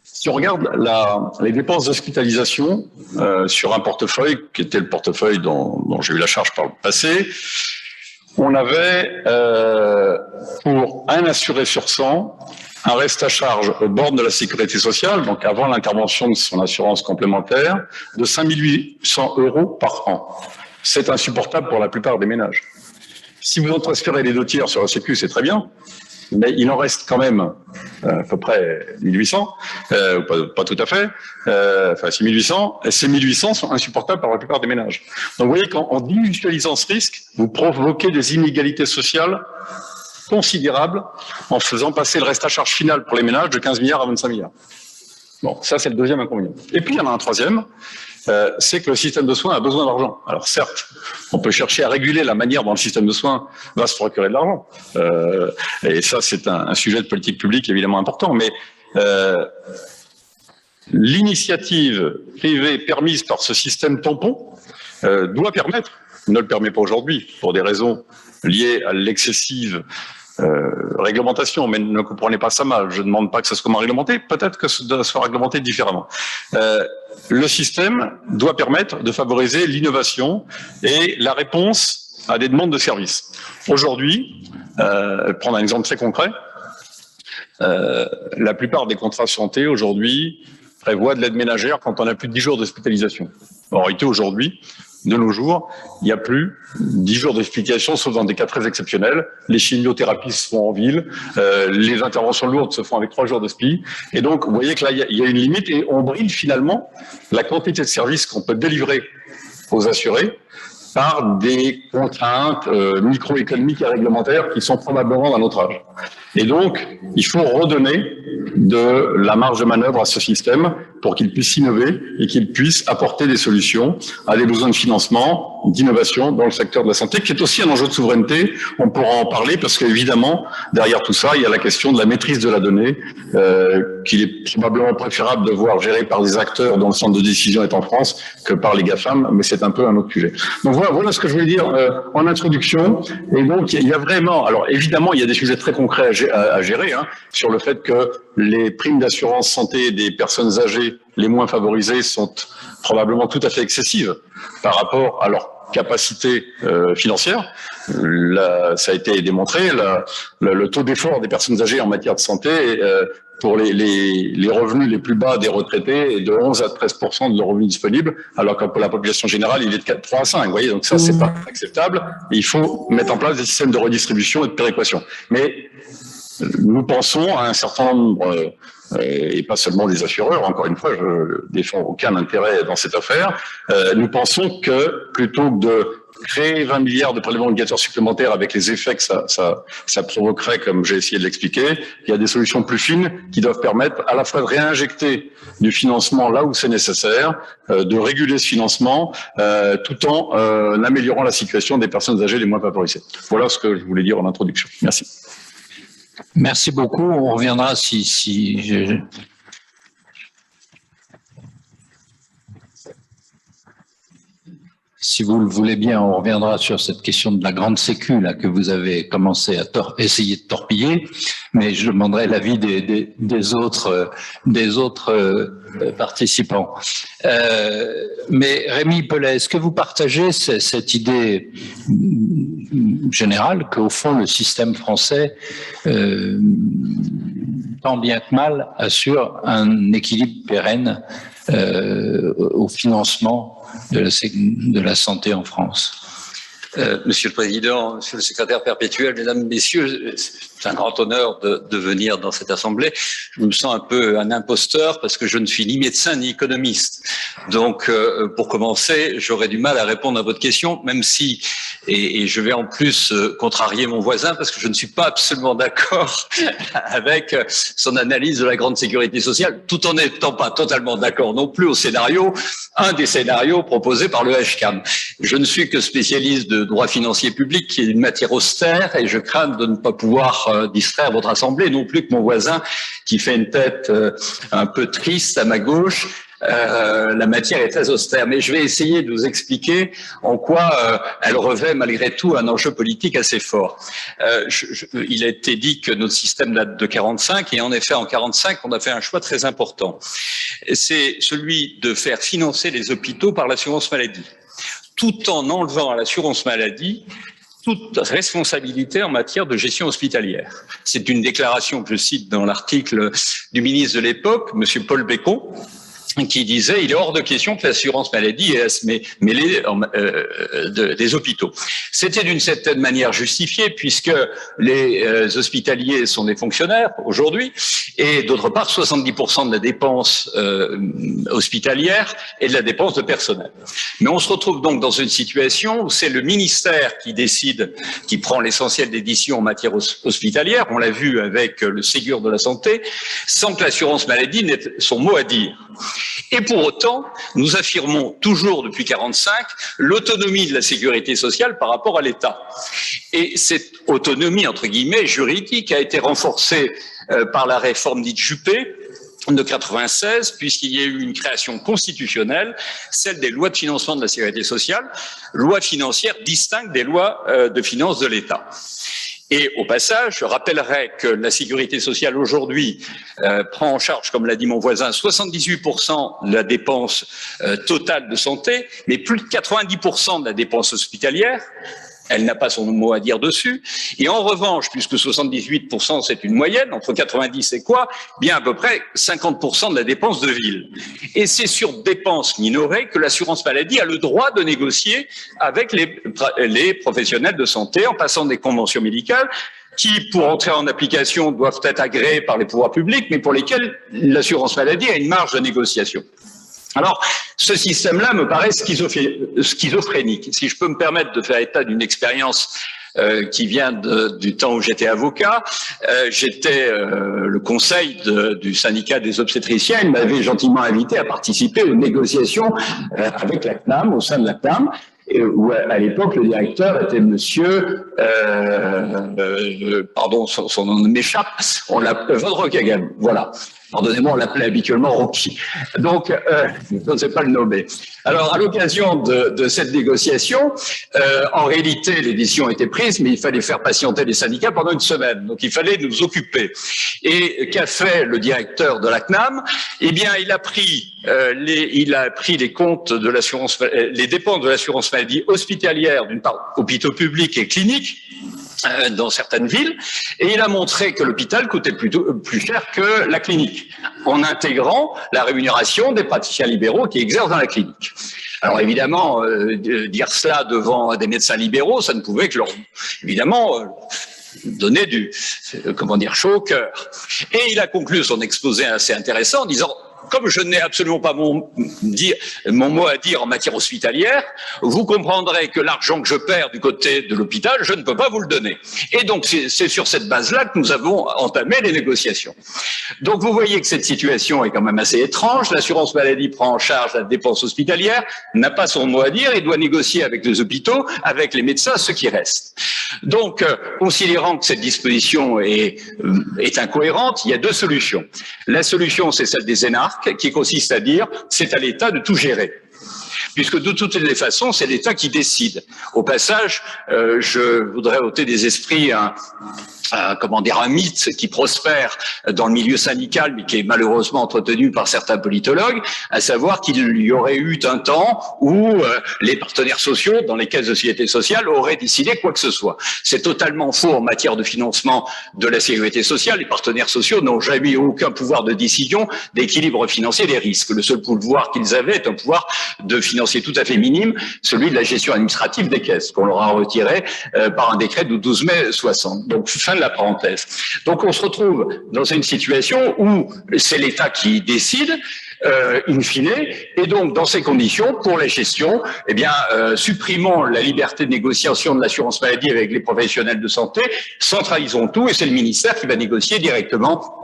Si on regarde les dépenses d'hospitalisation sur un portefeuille, qui était le portefeuille dont j'ai eu la charge par le passé, on avait pour un assuré sur 100 un reste à charge au bord de la sécurité sociale, donc avant l'intervention de son assurance complémentaire, de 5 800 € par an. C'est insupportable pour la plupart des ménages. Si vous en transférez les 2 tiers sur la Sécu, c'est très bien. Mais il en reste quand même à peu près 1800, pas tout à fait, enfin 6800, et ces 1800 sont insupportables par la plupart des ménages. Donc vous voyez qu'en démutualisant ce risque, vous provoquez des inégalités sociales considérables en faisant passer le reste à charge final pour les ménages de 15 milliards à 25 milliards. Bon, ça c'est le deuxième inconvénient. Et puis il y en a un troisième, c'est que le système de soins a besoin d'argent. Alors certes, on peut chercher à réguler la manière dont le système de soins va se procurer de l'argent. Et ça, c'est un sujet de politique publique évidemment important. Mais l'initiative privée permise par ce système tampon doit permettre, ne le permet pas aujourd'hui, pour des raisons liées à l'excessive réglementation, mais ne comprenez pas ça mal. Je ne demande pas que ça soit comment réglementé, peut-être que ça doit se réglementer différemment. Le système doit permettre de favoriser l'innovation et la réponse à des demandes de services. Aujourd'hui, prendre un exemple très concret, la plupart des contrats santé aujourd'hui prévoient de l'aide ménagère quand on a plus de 10 jours d'hospitalisation. En réalité, aujourd'hui, de nos jours, il n'y a plus 10 jours d'hospitalisation, sauf dans des cas très exceptionnels. Les chimiothérapies se font en ville, les interventions lourdes se font avec 3 jours d'hospi. Et donc, vous voyez que là, il y a une limite et on brille finalement la quantité de services qu'on peut délivrer aux assurés par des contraintes microéconomiques et réglementaires qui sont probablement d'un autre âge. Et donc, il faut redonner de la marge de manœuvre à ce système pour qu'il puisse innover et qu'il puisse apporter des solutions à des besoins de financement, d'innovation dans le secteur de la santé, qui est aussi un enjeu de souveraineté. On pourra en parler parce qu'évidemment, derrière tout ça, il y a la question de la maîtrise de la donnée, qu'il est probablement préférable de voir gérée par des acteurs dont le centre de décision est en France que par les GAFAM, mais c'est un peu un autre sujet. Donc voilà ce que je voulais dire en introduction. Et donc, il y a vraiment, alors évidemment, il y a des sujets très concrets à gérer, hein, sur le fait que les primes d'assurance santé des personnes âgées les moins favorisées sont probablement tout à fait excessives par rapport à leur capacité financière. Ça a été démontré, le taux d'effort des personnes âgées en matière de santé pour les revenus les plus bas des retraités est de 11 à 13% de leurs revenus disponibles, alors que pour la population générale, il est de 3 à 5. Vous voyez, donc ça, c'est pas acceptable. Et il faut mettre en place des systèmes de redistribution et de péréquation. Mais nous pensons à un certain nombre, et pas seulement des assureurs, encore une fois, je ne défends aucun intérêt dans cette affaire, nous pensons que plutôt que de créer 20 milliards de prélèvements obligatoires supplémentaires avec les effets que ça provoquerait, comme j'ai essayé de l'expliquer, il y a des solutions plus fines qui doivent permettre à la fois de réinjecter du financement là où c'est nécessaire, de réguler ce financement, tout en améliorant la situation des personnes âgées les moins favorisées. Voilà ce que je voulais dire en introduction. Merci. Merci beaucoup. On reviendra si vous le voulez bien, on reviendra sur cette question de la grande sécu là que vous avez commencé à essayer de torpiller, mais je demanderai l'avis des autres participants. Mais Rémi Pellet, est-ce que vous partagez cette idée générale qu'au fond le système français tant bien que mal assure un équilibre pérenne au financement de la santé en France. Monsieur le Président, Monsieur le Secrétaire perpétuel, Mesdames, Messieurs, c'est un grand honneur de venir dans cette Assemblée. Je me sens un peu un imposteur parce que je ne suis ni médecin ni économiste. Donc, pour commencer, j'aurais du mal à répondre à votre question, même si, et je vais en plus contrarier mon voisin parce que je ne suis pas absolument d'accord avec son analyse de la grande sécurité sociale, tout en n'étant pas totalement d'accord non plus au scénario, un des scénarios proposés par le HCAM. Je ne suis que spécialiste de droit financier public, qui est une matière austère, et je crains de ne pas pouvoir distraire votre Assemblée, non plus que mon voisin qui fait une tête un peu triste à ma gauche. La matière est très austère, mais je vais essayer de vous expliquer en quoi elle revêt malgré tout un enjeu politique assez fort. Il a été dit que notre système date de 45, et en effet en 45 on a fait un choix très important. C'est celui de faire financer les hôpitaux par l'assurance maladie, tout en enlevant à l'assurance maladie toute responsabilité en matière de gestion hospitalière. C'est une déclaration que je cite dans l'article du ministre de l'époque, monsieur Paul Bécon, qui disait « Il est hors de question que l'assurance maladie est mêlée des hôpitaux ». C'était d'une certaine manière justifié puisque les hospitaliers sont des fonctionnaires aujourd'hui et d'autre part 70% de la dépense hospitalière et de la dépense de personnel. Mais on se retrouve donc dans une situation où c'est le ministère qui décide, qui prend l'essentiel des décisions en matière hospitalière, on l'a vu avec le Ségur de la santé, sans que l'assurance maladie n'ait son mot à dire. Et pour autant, nous affirmons toujours depuis 45 l'autonomie de la sécurité sociale par rapport à l'État. Et cette autonomie, entre guillemets, juridique a été renforcée par la réforme dite Juppé de 96, puisqu'il y a eu une création constitutionnelle, celle des lois de financement de la sécurité sociale, lois financières distinctes des lois de finances de l'État. Et au passage, je rappellerai que la sécurité sociale aujourd'hui prend en charge, comme l'a dit mon voisin, 78% de la dépense totale de santé, mais plus de 90% de la dépense hospitalière. Elle n'a pas son mot à dire dessus. Et en revanche, puisque 78% c'est une moyenne, entre 90 et quoi, bien à peu près 50% de la dépense de ville. Et c'est sur dépenses minorées que l'assurance maladie a le droit de négocier avec les professionnels de santé en passant des conventions médicales qui, pour entrer en application, doivent être agréées par les pouvoirs publics, mais pour lesquelles l'assurance maladie a une marge de négociation. Alors, ce système-là me paraît schizophrénique. Si je peux me permettre de faire état d'une expérience qui vient du temps où j'étais avocat, j'étais le conseil du syndicat des obstétriciens. Il m'avait gentiment invité à participer aux négociations avec la CNAM, au sein de la CNAM, où à l'époque le directeur était monsieur, pardon, son nom m'échappe, on l'appelait Vodrokagam, voilà. Pardonnez-moi, on l'appelait habituellement Rocky. Donc, je ne sais pas le nommer. Alors, à l'occasion de cette négociation, en réalité, les décisions étaient prises, mais il fallait faire patienter les syndicats pendant une semaine. Donc, il fallait nous occuper. Et qu'a fait le directeur de la CNAM? Eh bien, il a pris les comptes de l'assurance, les dépenses de l'assurance maladie hospitalière, d'une part, hôpitaux publics et cliniques, dans certaines villes, et il a montré que l'hôpital coûtait plus cher que la clinique, en intégrant la rémunération des praticiens libéraux qui exercent dans la clinique. Alors évidemment, dire cela devant des médecins libéraux, ça ne pouvait que leur, évidemment, donner chaud au cœur. Et il a conclu son exposé assez intéressant en disant: comme je n'ai absolument pas mon mot à dire en matière hospitalière, vous comprendrez que l'argent que je perds du côté de l'hôpital, je ne peux pas vous le donner. Et donc, c'est sur cette base-là que nous avons entamé les négociations. Donc, vous voyez que cette situation est quand même assez étrange. L'assurance maladie prend en charge la dépense hospitalière, n'a pas son mot à dire, et doit négocier avec les hôpitaux, avec les médecins, ce qui reste. Donc, considérant que cette disposition est incohérente, il y a deux solutions. La solution, c'est celle des énarques, qui consiste à dire c'est à l'État de tout gérer. Puisque de toutes les façons, c'est l'État qui décide. Au passage, je voudrais ôter des esprits un mythe qui prospère dans le milieu syndical, mais qui est malheureusement entretenu par certains politologues, à savoir qu'il y aurait eu un temps où les partenaires sociaux dans les caisses de sécurité sociale auraient décidé quoi que ce soit. C'est totalement faux en matière de financement de la sécurité sociale. Les partenaires sociaux n'ont jamais eu aucun pouvoir de décision, d'équilibre financier des risques. Le seul pouvoir qu'ils avaient est un pouvoir de financier tout à fait minime, celui de la gestion administrative des caisses, qu'on leur a retiré par un décret du 12 mai 60. Donc, fin de la parenthèse. Donc, on se retrouve dans une situation où c'est l'État qui décide, in fine, et donc, dans ces conditions, pour la gestion, eh bien, supprimons la liberté de négociation de l'assurance maladie avec les professionnels de santé, centralisons tout, et c'est le ministère qui va négocier directement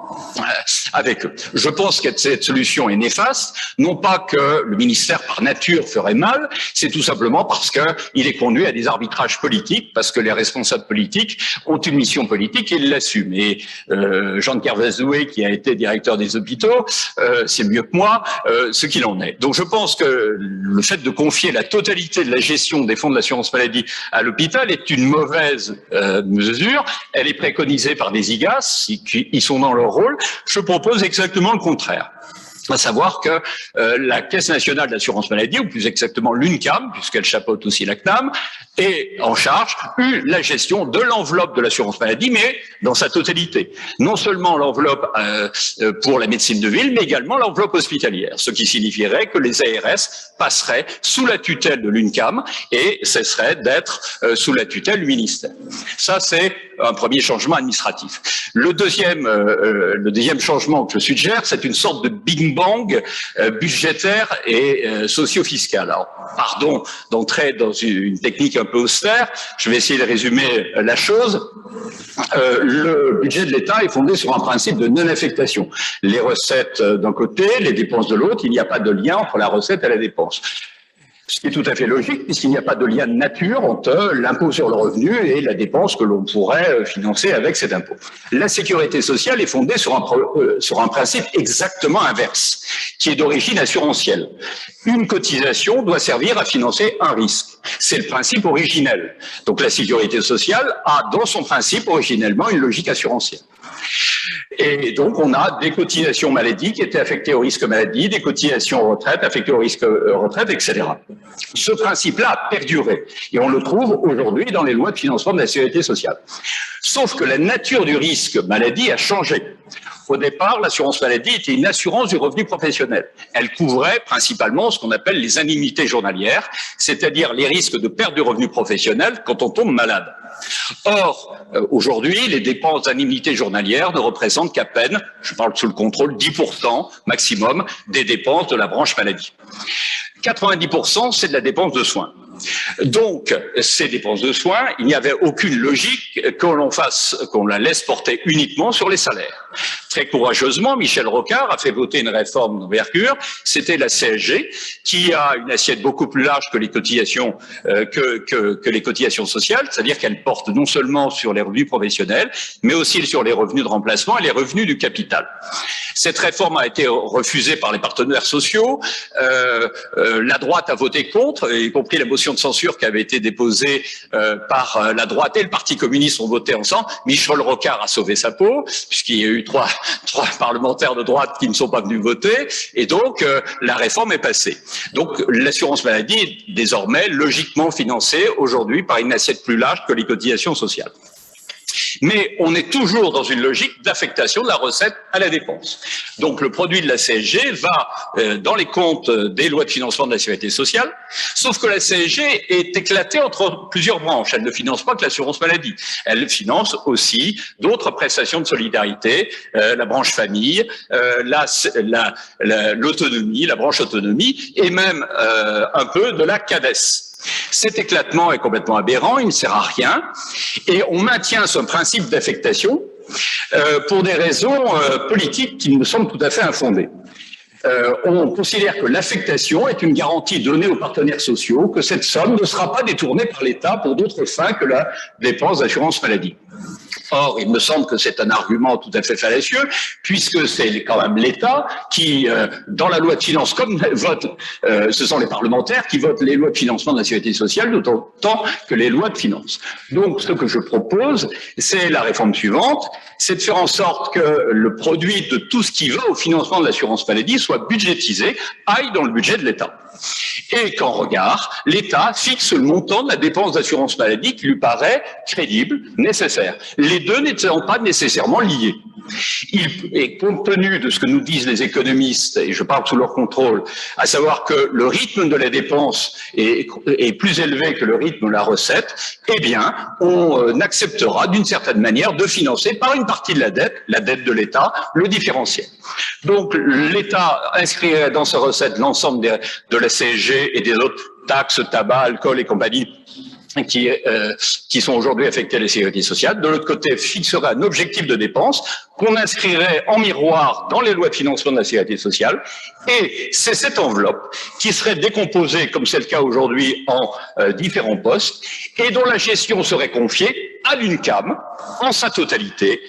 avec eux. Je pense que cette solution est néfaste, non pas que le ministère par nature ferait mal, c'est tout simplement parce qu'il est conduit à des arbitrages politiques, parce que les responsables politiques ont une mission politique et ils l'assument. Et Jean de Kervazoué, qui a été directeur des hôpitaux, c'est mieux que moi ce qu'il en est. Donc je pense que le fait de confier la totalité de la gestion des fonds de l'assurance maladie à l'hôpital est une mauvaise mesure. Elle est préconisée par des IGAS, qui sont dans leur rôle. Je propose exactement le contraire. À savoir que la Caisse nationale d'assurance maladie, ou plus exactement l'UNCAM, puisqu'elle chapeaute aussi la CNAM, est en charge la gestion de l'enveloppe de l'assurance maladie, mais dans sa totalité. Non seulement l'enveloppe pour la médecine de ville, mais également l'enveloppe hospitalière, ce qui signifierait que les ARS passeraient sous la tutelle de l'UNCAM et cesseraient d'être sous la tutelle du ministère. Ça, c'est un premier changement administratif. Le deuxième changement que je suggère, c'est une sorte de Big Bang budgétaire et socio-fiscal. Alors, pardon d'entrer dans une technique un peu austère, je vais essayer de résumer la chose. Le budget de l'État est fondé sur un principe de non-affectation. Les recettes d'un côté, les dépenses de l'autre, il n'y a pas de lien entre la recette et la dépense. Ce qui est tout à fait logique, puisqu'il n'y a pas de lien de nature entre l'impôt sur le revenu et la dépense que l'on pourrait financer avec cet impôt. La sécurité sociale est fondée sur un principe exactement inverse, qui est d'origine assurantielle. Une cotisation doit servir à financer un risque. C'est le principe originel. Donc la sécurité sociale a dans son principe originellement une logique assurantielle. Et donc, on a des cotisations maladie qui étaient affectées au risque maladie, des cotisations retraite affectées au risque retraite, etc. Ce principe-là a perduré et on le trouve aujourd'hui dans les lois de financement de la sécurité sociale. Sauf que la nature du risque maladie a changé. Au départ, l'assurance maladie était une assurance du revenu professionnel. Elle couvrait principalement ce qu'on appelle les indemnités journalières, c'est-à-dire les risques de perte du revenu professionnel quand on tombe malade. Or, aujourd'hui, les dépenses d'indemnités journalières ne représentent qu'à peine, je parle sous le contrôle, 10% maximum des dépenses de la branche maladie. 90%, c'est de la dépense de soins. Donc, ces dépenses de soins, il n'y avait aucune logique qu'on la laisse porter uniquement sur les salaires. Très courageusement, Michel Rocard a fait voter une réforme d'envergure, c'était la CSG, qui a une assiette beaucoup plus large que les cotisations, que les cotisations sociales, c'est-à-dire qu'elle porte non seulement sur les revenus professionnels, mais aussi sur les revenus de remplacement et les revenus du capital. Cette réforme a été refusée par les partenaires sociaux, la droite a voté contre, y compris la motion de censure qui avait été déposée par la droite et le Parti communiste ont voté ensemble. Michel Rocard a sauvé sa peau, puisqu'il y a eu trois parlementaires de droite qui ne sont pas venus voter, et donc la réforme est passée. Donc l'assurance maladie est désormais logiquement financée aujourd'hui par une assiette plus large que les cotisations sociales. Mais on est toujours dans une logique d'affectation de la recette à la dépense. Donc le produit de la CSG va dans les comptes des lois de financement de la sécurité sociale, sauf que la CSG est éclatée entre plusieurs branches. Elle ne finance pas que l'assurance maladie. Elle finance aussi d'autres prestations de solidarité, la branche famille, l'autonomie, la branche autonomie, et même un peu de la CADES. Cet éclatement est complètement aberrant, il ne sert à rien, et on maintient ce principe d'affectation pour des raisons politiques qui me semblent tout à fait infondées. On considère que l'affectation est une garantie donnée aux partenaires sociaux, que cette somme ne sera pas détournée par l'État pour d'autres fins que la dépense d'assurance maladie. Or, il me semble que c'est un argument tout à fait fallacieux, puisque c'est quand même l'État qui, dans la loi de finances, comme vote, ce sont les parlementaires qui votent les lois de financement de la sécurité sociale, d'autant que les lois de finances. Donc, ce que je propose, c'est la réforme suivante, c'est de faire en sorte que le produit de tout ce qui va au financement de l'assurance maladie soit budgétisé, aille dans le budget de l'État. Et qu'en regard, l'État fixe le montant de la dépense d'assurance maladie qui lui paraît crédible, nécessaire. Les deux n'étant pas nécessairement liés. Et compte tenu de ce que nous disent les économistes, et je parle sous leur contrôle, à savoir que le rythme de la dépense est plus élevé que le rythme de la recette, eh bien, on acceptera d'une certaine manière de financer par une partie de la dette de l'État, le différentiel. Donc, l'État inscrirait dans sa recette l'ensemble de la CSG et des autres taxes, tabac, alcool et compagnie, qui sont aujourd'hui affectés à la sécurité sociale. De l'autre côté, fixera un objectif de dépense qu'on inscrirait en miroir dans les lois de financement de la sécurité sociale. Et c'est cette enveloppe qui serait décomposée, comme c'est le cas aujourd'hui, en différents postes, et dont la gestion serait confiée à l'UNCAM en sa totalité,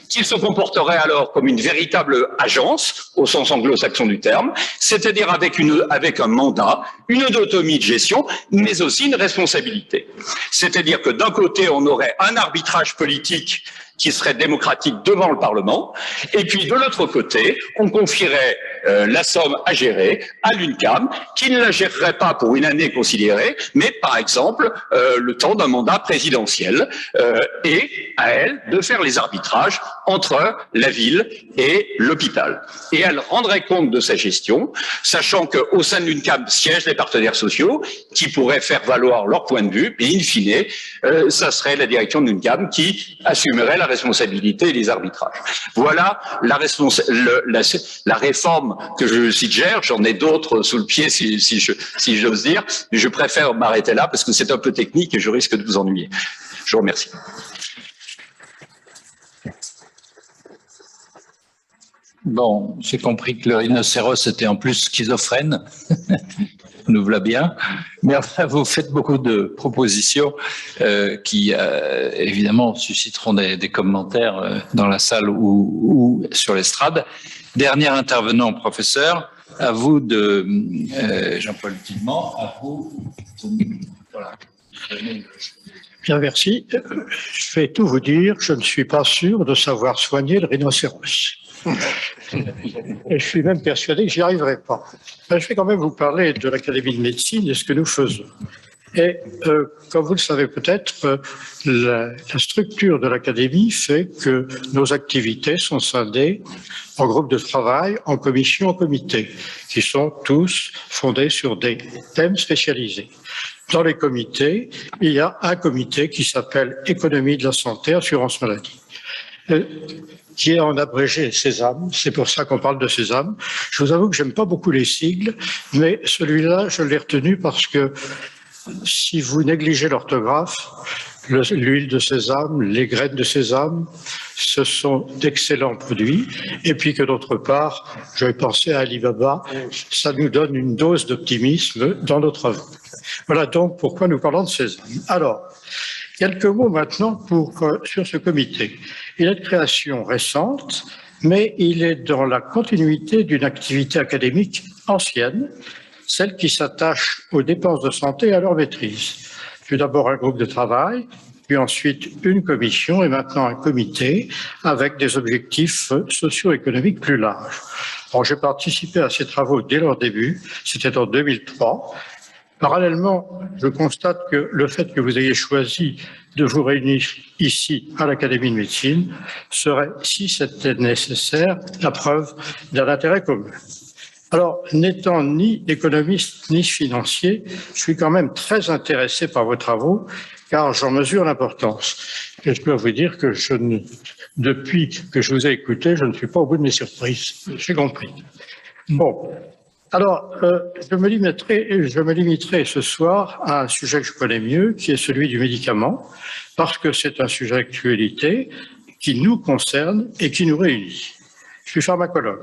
qui se comporterait alors comme une véritable agence, au sens anglo-saxon du terme, c'est-à-dire avec un mandat, une autonomie de gestion, mais aussi une responsabilité. C'est-à-dire que d'un côté, on aurait un arbitrage politique qui serait démocratique devant le Parlement, et puis de l'autre côté, on confierait la somme à gérer à l'UNCAM, qui ne la gérerait pas pour une année considérée, mais par exemple le temps d'un mandat présidentiel, et à elle de faire les arbitrages entre la ville et l'hôpital. Et elle rendrait compte de sa gestion, sachant qu'au sein de l'UNCAM siègent les partenaires sociaux, qui pourraient faire valoir leur point de vue, et in fine, ça serait la direction de l'UNCAM qui assumerait la responsabilité et les arbitrages. Voilà la réforme que je suggère. J'en ai d'autres sous le pied si j'ose dire, mais je préfère m'arrêter là parce que c'est un peu technique et je risque de vous ennuyer. Je vous remercie. Bon, j'ai compris que le rhinocéros était en plus schizophrène. Nous voilà bien. Mais enfin, vous faites beaucoup de propositions qui, évidemment, susciteront des commentaires dans la salle ou sur l'estrade. Dernier intervenant, professeur, à vous de Jean-Paul Tillement, à vous. Voilà. Bien, merci. Je vais tout vous dire. Je ne suis pas sûr de savoir soigner le rhinocéros. Et je suis même persuadé que j'y arriverai pas. Mais je vais quand même vous parler de l'Académie de médecine et ce que nous faisons. Et comme vous le savez peut-être, la structure de l'Académie fait que nos activités sont scindées en groupes de travail, en commissions, en comités, qui sont tous fondés sur des thèmes spécialisés. Dans les comités, il y a un comité qui s'appelle Économie de la santé, assurance maladie, qui est en abrégé Sésame. C'est pour ça qu'on parle de Sésame. Je vous avoue que j'aime pas beaucoup les sigles, mais celui-là, je l'ai retenu parce que si vous négligez l'orthographe, l'huile de sésame, les graines de sésame, ce sont d'excellents produits. Et puis que d'autre part, j'avais pensé à Alibaba, ça nous donne une dose d'optimisme dans nos travaux. Voilà donc pourquoi nous parlons de sésame. Alors, quelques mots maintenant sur ce comité. Il est de création récente, mais il est dans la continuité d'une activité académique ancienne, celle qui s'attache aux dépenses de santé et à leur maîtrise. Tout d'abord un groupe de travail, puis ensuite une commission et maintenant un comité avec des objectifs socio-économiques plus larges. Alors, j'ai participé à ces travaux dès leur début, c'était en 2003. Parallèlement, je constate que le fait que vous ayez choisi de vous réunir ici à l'Académie de médecine serait, si c'était nécessaire, la preuve d'un intérêt commun. Alors, n'étant ni économiste ni financier, je suis quand même très intéressé par vos travaux, car j'en mesure l'importance. Et je peux vous dire que depuis que je vous ai écouté, je ne suis pas au bout de mes surprises. J'ai compris. Bon. Alors, je me limiterai ce soir à un sujet que je connais mieux, qui est celui du médicament, parce que c'est un sujet d'actualité qui nous concerne et qui nous réunit. Je suis pharmacologue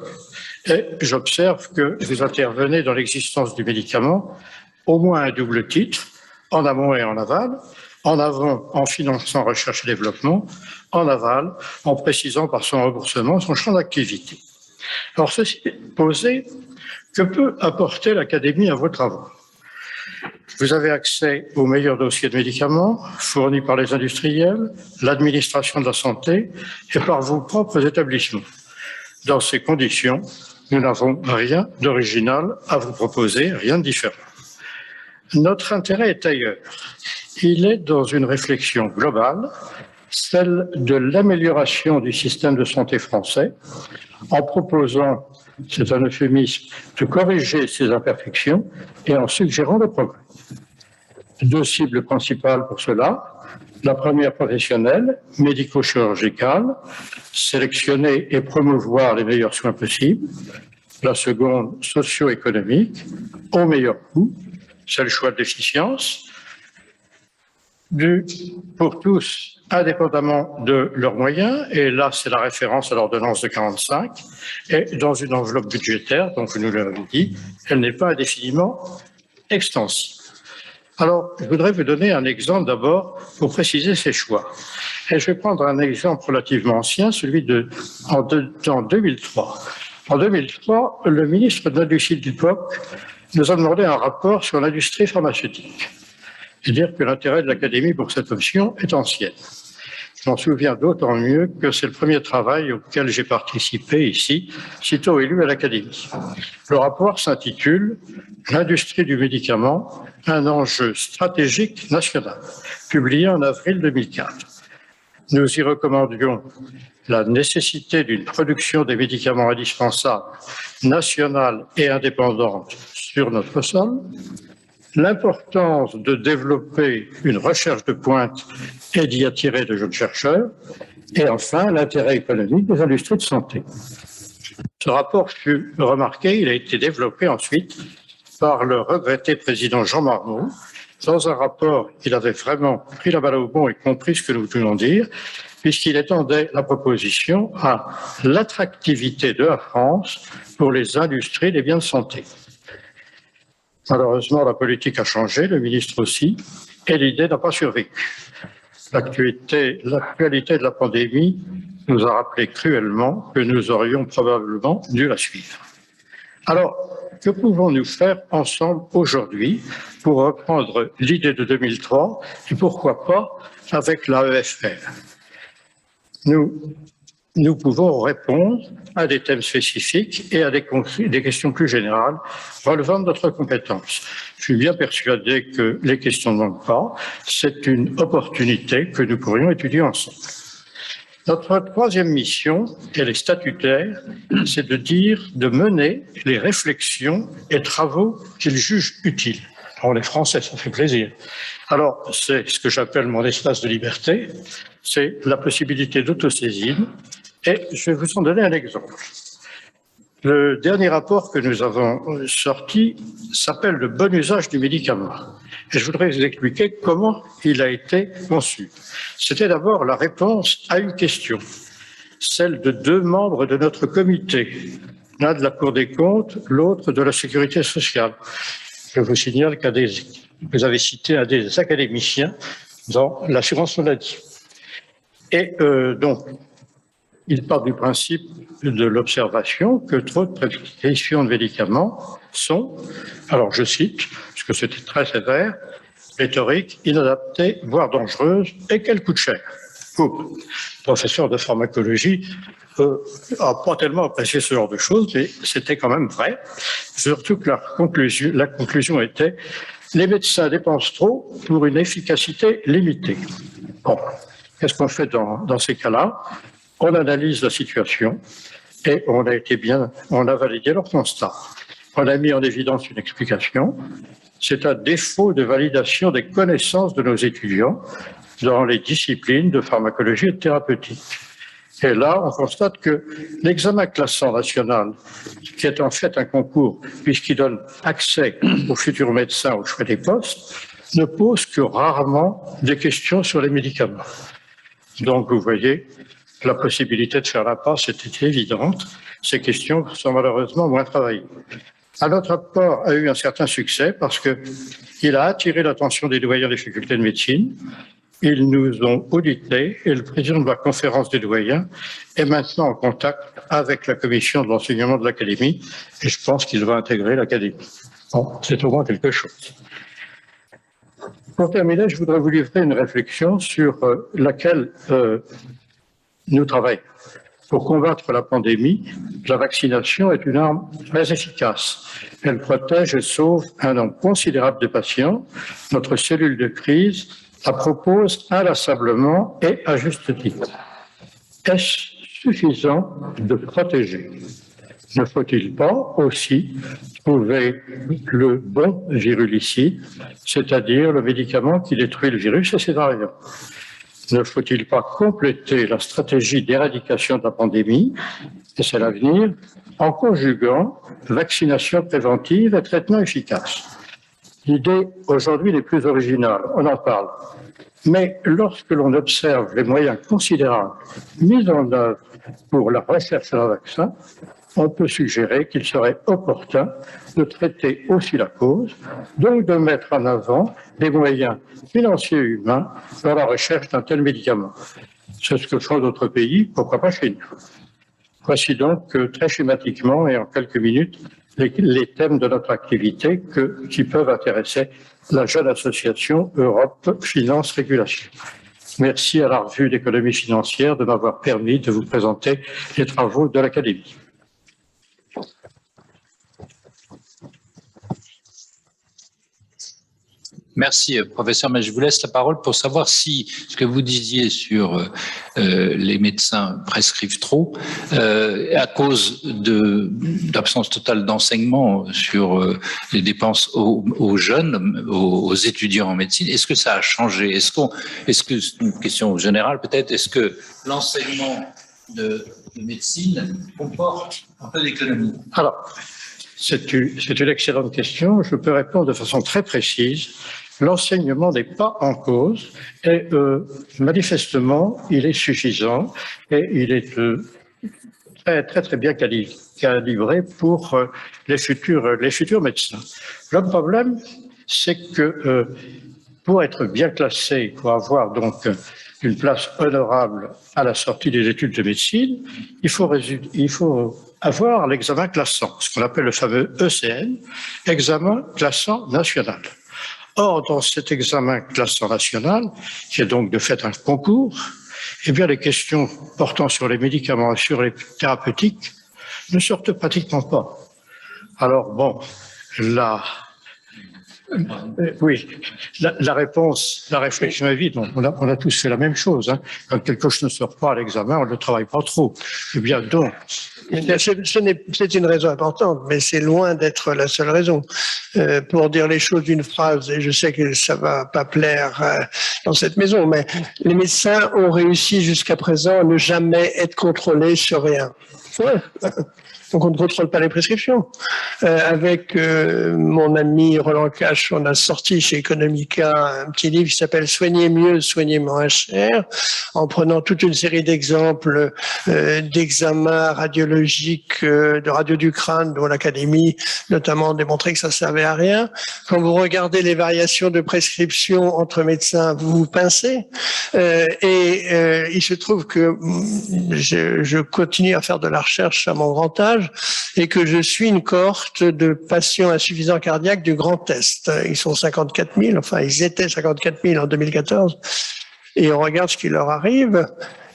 et j'observe que vous intervenez dans l'existence du médicament au moins à un double titre, en amont et en aval. en avant en finançant recherche et développement, en aval en précisant par son remboursement son champ d'activité. Alors ceci posé, que peut apporter l'Académie à vos travaux? Vous avez accès aux meilleurs dossiers de médicaments fournis par les industriels, l'administration de la santé et par vos propres établissements. Dans ces conditions, nous n'avons rien d'original à vous proposer, rien de différent. Notre intérêt est ailleurs. Il est dans une réflexion globale, celle de l'amélioration du système de santé français, en proposant, c'est un euphémisme, de corriger ces imperfections et en suggérant des progrès. Deux cibles principales pour cela. La première professionnelle, médico-chirurgicale, sélectionner et promouvoir les meilleurs soins possibles. La seconde, socio-économique, au meilleur coût. C'est le choix de l'efficience, pour tous, indépendamment de leurs moyens, et là c'est la référence à l'ordonnance de 45, et dans une enveloppe budgétaire, donc nous l'avons dit, elle n'est pas indéfiniment extensive. Alors, je voudrais vous donner un exemple d'abord pour préciser ces choix. Et je vais prendre un exemple relativement ancien, celui en 2003. En 2003, le ministre de l'Industrie de l'époque nous a demandé un rapport sur l'industrie pharmaceutique. C'est-à-dire que l'intérêt de l'Académie pour cette option est ancien. Je m'en souviens d'autant mieux que c'est le premier travail auquel j'ai participé ici, sitôt élu à l'Académie. Le rapport s'intitule « L'industrie du médicament, un enjeu stratégique national », publié en avril 2004. Nous y recommandions la nécessité d'une production des médicaments indispensables, nationale et indépendante sur notre sol, l'importance de développer une recherche de pointe et d'y attirer de jeunes chercheurs, et enfin l'intérêt économique des industries de santé. Ce rapport fut remarqué, il a été développé ensuite par le regretté président Jean Marmot. Dans un rapport, il avait vraiment pris la balle au bond et compris ce que nous voulons dire, puisqu'il étendait la proposition à l'attractivité de la France pour les industries des biens de santé. Malheureusement, la politique a changé, le ministre aussi, et l'idée n'a pas survécu. L'actualité de la pandémie nous a rappelé cruellement que nous aurions probablement dû la suivre. Alors, que pouvons-nous faire ensemble aujourd'hui pour reprendre l'idée de 2003 et pourquoi pas avec l'AEFR? Nous pouvons répondre à des thèmes spécifiques et à des questions plus générales relevant de notre compétence. Je suis bien persuadé que les questions ne manquent pas. C'est une opportunité que nous pourrions étudier ensemble. Notre troisième mission, elle est statutaire, c'est de mener les réflexions et travaux qu'ils jugent utiles. Alors les Français, ça fait plaisir. Alors, c'est ce que j'appelle mon espace de liberté, c'est la possibilité d'autosaisine. Et je vais vous en donner un exemple. Le dernier rapport que nous avons sorti s'appelle « Le bon usage du médicament ». Et je voudrais vous expliquer comment il a été conçu. C'était d'abord la réponse à une question, celle de deux membres de notre comité, l'un de la Cour des comptes, l'autre de la Sécurité sociale. Je vous signale vous avez cité un des académiciens dans l'assurance maladie. Et donc, il part du principe de l'observation que trop de prescriptions de médicaments sont, alors je cite, parce que c'était très sévère, rhétorique, inadaptée, voire dangereuse, et qu'elle coûte cher. Le professeur de pharmacologie n'a pas tellement apprécié ce genre de choses, mais c'était quand même vrai. Surtout que la conclusion était « Les médecins dépensent trop pour une efficacité limitée ». Bon, qu'est-ce qu'on fait dans ces cas-là? On analyse la situation et on a validé leur constat. On a mis en évidence une explication. C'est un défaut de validation des connaissances de nos étudiants dans les disciplines de pharmacologie et de thérapeutique. Et là, on constate que l'examen classant national, qui est en fait un concours puisqu'il donne accès aux futurs médecins au choix des postes, ne pose que rarement des questions sur les médicaments. Donc, vous voyez, la possibilité de faire l'impasse était évidente. Ces questions sont malheureusement moins travaillées. Alors, notre rapport a eu un certain succès parce qu'il a attiré l'attention des doyens des facultés de médecine. Ils nous ont audités et le président de la conférence des doyens est maintenant en contact avec la commission de l'enseignement de l'académie et je pense qu'il va intégrer l'académie. Bon, c'est au moins quelque chose. Pour terminer, je voudrais vous livrer une réflexion sur laquelle nous travaillons. Pour combattre la pandémie, la vaccination est une arme très efficace. Elle protège et sauve un nombre considérable de patients. Notre cellule de crise la propose inlassablement et à juste titre. Est-ce suffisant de protéger? Ne faut-il pas aussi trouver le bon virulicide, c'est-à-dire le médicament qui détruit le virus et ses variants? Ne faut-il pas compléter la stratégie d'éradication de la pandémie, et c'est l'avenir, en conjuguant vaccination préventive et traitement efficace? L'idée aujourd'hui n'est plus originale, on en parle. Mais lorsque l'on observe les moyens considérables mis en œuvre pour la recherche d'un vaccin, on peut suggérer qu'il serait opportun de traiter aussi la cause, donc de mettre en avant des moyens financiers et humains dans la recherche d'un tel médicament. C'est ce que font d'autres pays, pourquoi pas chez nous. Voici donc très schématiquement et en quelques minutes les thèmes de notre activité qui peuvent intéresser la jeune association Europe Finance Régulation. Merci à la revue d'économie financière de m'avoir permis de vous présenter les travaux de l'Académie. Merci, professeur, mais je vous laisse la parole pour savoir si ce que vous disiez sur les médecins prescrivent trop, à cause d'absence totale d'enseignement sur les dépenses aux jeunes, aux étudiants en médecine, est-ce que ça a changé? Est-ce que, c'est une question générale peut-être, est-ce que l'enseignement de médecine comporte un peu d'économie? Alors, c'est une excellente question. Je peux répondre de façon très précise. L'enseignement n'est pas en cause et manifestement, il est suffisant et il est très bien calibré pour les futurs médecins. Le problème, c'est que pour être bien classé, pour avoir donc une place honorable à la sortie des études de médecine, il faut avoir l'examen classant, ce qu'on appelle le fameux ECN, examen classant national. Or, dans cet examen classant national, qui est donc de fait un concours, eh bien, les questions portant sur les médicaments et sur les thérapeutiques ne sortent pratiquement pas. Alors, bon, la réponse, la réflexion est vide. On a tous fait la même chose. Hein. Quand quelque chose ne sort pas à l'examen, on ne travaille pas trop. Eh bien, donc. C'est une raison importante, mais c'est loin d'être la seule raison. Pour dire les choses d'une phrase, et je sais que ça va pas plaire dans cette maison, mais les médecins ont réussi jusqu'à présent à ne jamais être contrôlés sur rien. Ouais. Donc on ne contrôle pas les prescriptions. Avec mon ami Roland Cash, on a sorti chez Economica un petit livre qui s'appelle « Soigner mieux, soigner moins cher », en prenant toute une série d'exemples d'examens radiologiques, de radio du crâne, dont l'Académie notamment démontrait que ça servait à rien. Quand vous regardez les variations de prescription entre médecins, vous vous pincez. Il se trouve que je continue à faire de la recherche à mon grand âge, et que je suis une cohorte de patients insuffisants cardiaques du Grand Est. Ils sont 54 000, enfin ils étaient 54 000 en 2014, et on regarde ce qui leur arrive,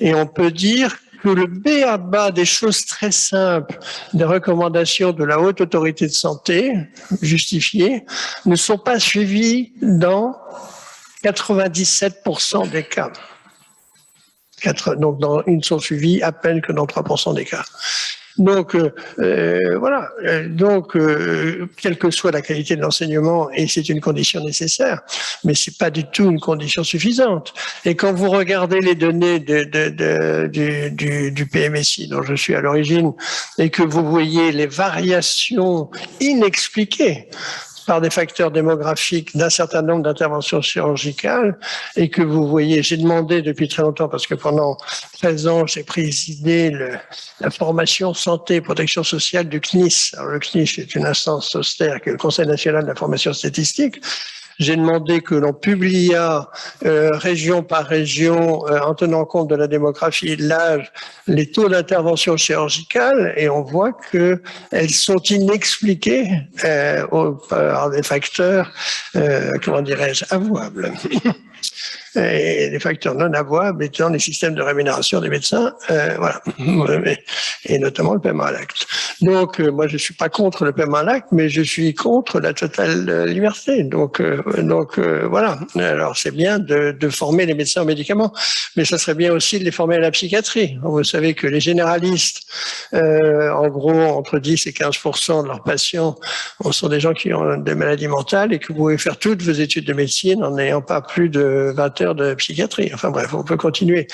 et on peut dire que le b.a.-ba des choses très simples, des recommandations de la haute autorité de santé, justifiées, ne sont pas suivies dans 97% des cas. Donc ils ne sont suivis à peine que dans 3% des cas. Donc voilà. Donc quelle que soit la qualité de l'enseignement, et c'est une condition nécessaire, mais c'est pas du tout une condition suffisante. Et quand vous regardez les données du PMSI dont je suis à l'origine, et que vous voyez les variations inexpliquées, par des facteurs démographiques d'un certain nombre d'interventions chirurgicales et que vous voyez, j'ai demandé depuis très longtemps, parce que pendant 13 ans, j'ai présidé la formation santé et protection sociale du CNIS. Alors, le CNIS est une instance austère qui est le Conseil national de la formation statistique. J'ai demandé que l'on publiât région par région, en tenant compte de la démographie et de l'âge, les taux d'intervention chirurgicale, et on voit que elles sont inexpliquées par des facteurs, comment dirais-je, avouables. Et les facteurs non avouables étant les systèmes de rémunération des médecins, voilà, et notamment le paiement à l'acte. Donc, moi, je suis pas contre le paiement à l'acte, mais je suis contre la totale liberté. Donc, voilà. Alors, c'est bien de former les médecins aux médicaments, mais ça serait bien aussi de les former à la psychiatrie. Vous savez que les généralistes, en gros, entre 10 et 15% de leurs patients sont des gens qui ont des maladies mentales et que vous pouvez faire toutes vos études de médecine en n'ayant pas plus de 20 heures de psychiatrie. Enfin bref, on peut continuer.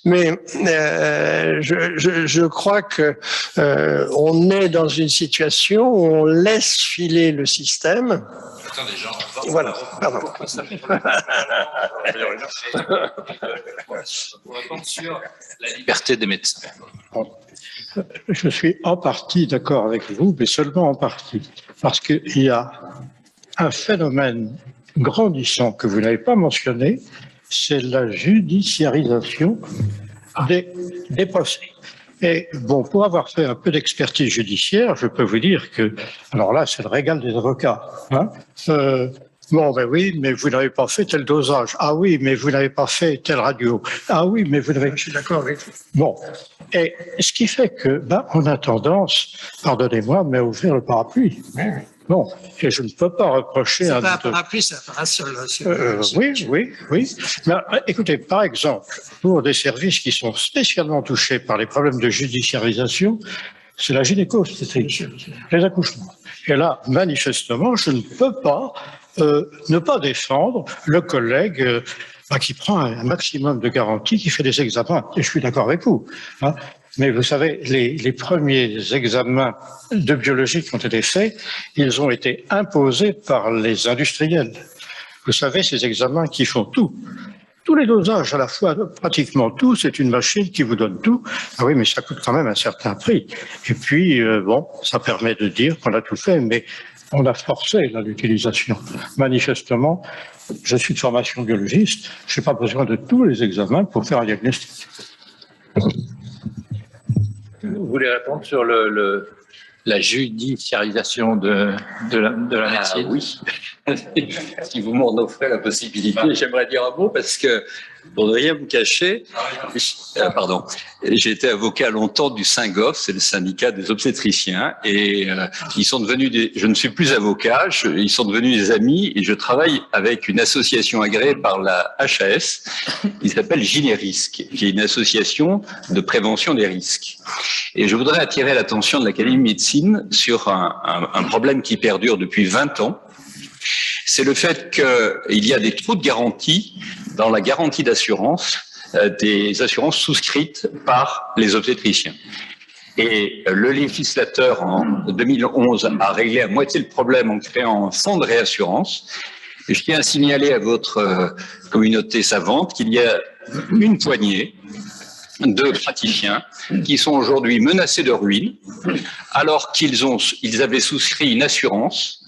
Mais je crois que on est dans une situation où on laisse filer le système. Attendez, Jean, voilà, pardon. Pour répondre sur la liberté des médecins. Je suis en partie d'accord avec vous, mais seulement en partie. Parce qu'il y a un phénomène grandissant que vous n'avez pas mentionné, c'est la judiciarisation des procès. Et bon, pour avoir fait un peu d'expertise judiciaire, je peux vous dire que, alors là, c'est le régal des avocats. Hein. Bon, ben oui, mais vous n'avez pas fait tel dosage. Ah oui, mais vous n'avez pas fait telle radio. Ah oui, mais vous n'avez... Je suis d'accord avec vous. Bon, et ce qui fait que, ben, on a tendance, pardonnez-moi, mais à ouvrir le parapluie. Bon, et je ne peux pas reprocher C'est pas un parapluie, c'est un parasol. Oui. Mais, écoutez, par exemple, pour des services qui sont spécialement touchés par les problèmes de judiciarisation, c'est la gynéco-obstétrique, les accouchements. Et là, manifestement, je ne peux pas ne pas défendre le collègue qui prend un maximum de garanties, qui fait des examens. Et je suis d'accord avec vous. Hein. Mais vous savez, les premiers examens de biologie qui ont été faits, ils ont été imposés par les industriels. Vous savez, ces examens qui font tout, tous les dosages à la fois, pratiquement tout, c'est une machine qui vous donne tout. Ah oui, mais ça coûte quand même un certain prix. Et puis, bon, ça permet de dire qu'on a tout fait, mais on a forcé l'utilisation. Manifestement, je suis de formation biologiste, je n'ai pas besoin de tous les examens pour faire un diagnostic. Vous voulez répondre sur la judiciarisation de la médecine? Oui. Si vous m'en offrez la possibilité, j'aimerais dire un mot parce que, pour ne rien vous cacher, pardon, j'ai été avocat longtemps du SYNGOF, c'est le syndicat des obstétriciens, et ils sont devenus je ne suis plus avocat, ils sont devenus des amis, et je travaille avec une association agréée par la HAS, qui s'appelle Gynérisque, qui est une association de prévention des risques. Et je voudrais attirer l'attention de l'Académie de médecine sur un problème qui perdure depuis 20 ans. C'est le fait qu'il y a des trous de garantie dans la garantie d'assurance des assurances souscrites par les obstétriciens. Et le législateur, en 2011, a réglé à moitié le problème en créant un fonds de réassurance. Et je tiens à signaler à votre communauté savante qu'il y a une poignée de praticiens qui sont aujourd'hui menacés de ruine alors qu'ils avaient souscrit une assurance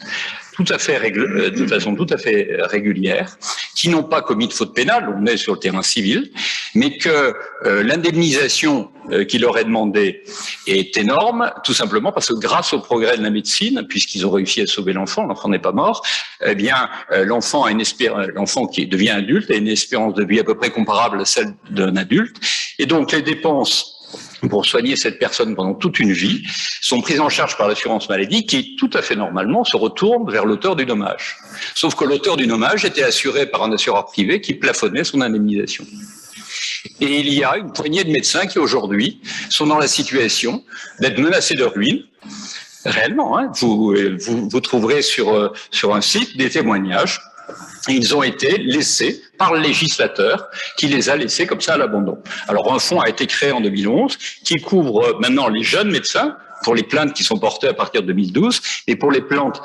de façon tout à fait régulière, qui n'ont pas commis de faute pénale, on est sur le terrain civil, mais que l'indemnisation qui leur est demandée est énorme, tout simplement parce que grâce au progrès de la médecine, puisqu'ils ont réussi à sauver l'enfant n'est pas mort, eh bien l'enfant qui devient adulte a une espérance de vie à peu près comparable à celle d'un adulte, et donc les dépenses pour soigner cette personne pendant toute une vie sont prises en charge par l'assurance maladie qui, tout à fait normalement, se retourne vers l'auteur du dommage. Sauf que l'auteur du dommage était assuré par un assureur privé qui plafonnait son indemnisation. Et il y a une poignée de médecins qui, aujourd'hui, sont dans la situation d'être menacés de ruine. Réellement, hein, vous trouverez sur un site des témoignages. Ils ont été laissés par le législateur qui les a laissés comme ça à l'abandon. Alors un fonds a été créé en 2011 qui couvre maintenant les jeunes médecins pour les plaintes qui sont portées à partir de 2012, et pour les plaintes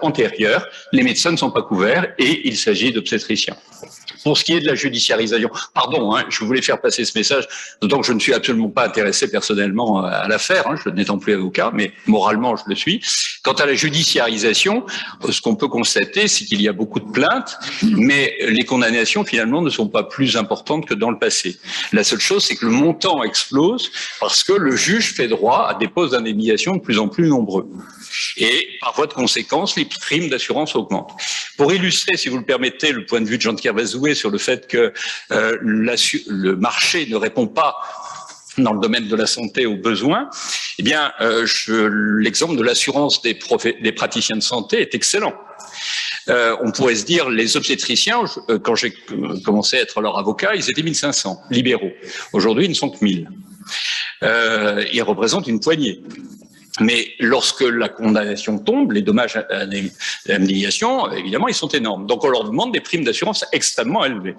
antérieures, les médecins ne sont pas couverts et il s'agit d'obstétriciens. Pour ce qui est de la judiciarisation, pardon, je voulais faire passer ce message, d'autant que je ne suis absolument pas intéressé personnellement à l'affaire, je n'étant plus avocat, mais moralement je le suis. Quant à la judiciarisation, ce qu'on peut constater, c'est qu'il y a beaucoup de plaintes, mais les condamnations finalement ne sont pas plus importantes que dans le passé. La seule chose, c'est que le montant explose parce que le juge fait droit à des postes d'indemnisation de plus en plus nombreux. Et par voie de conséquence, les primes d'assurance augmentent. Pour illustrer, si vous le permettez, le point de vue de Jean-Pierre Bazoué sur le fait que le marché ne répond pas dans le domaine de la santé aux besoins, eh bien, l'exemple de l'assurance des praticiens de santé est excellent. On pourrait se dire, les obstétriciens, quand j'ai commencé à être leur avocat, ils étaient 1500 libéraux. Aujourd'hui, ils ne sont que 1000. Ils représentent une poignée. Mais lorsque la condamnation tombe, les dommages à l'indemnisation, évidemment, ils sont énormes. Donc, on leur demande des primes d'assurance extrêmement élevées.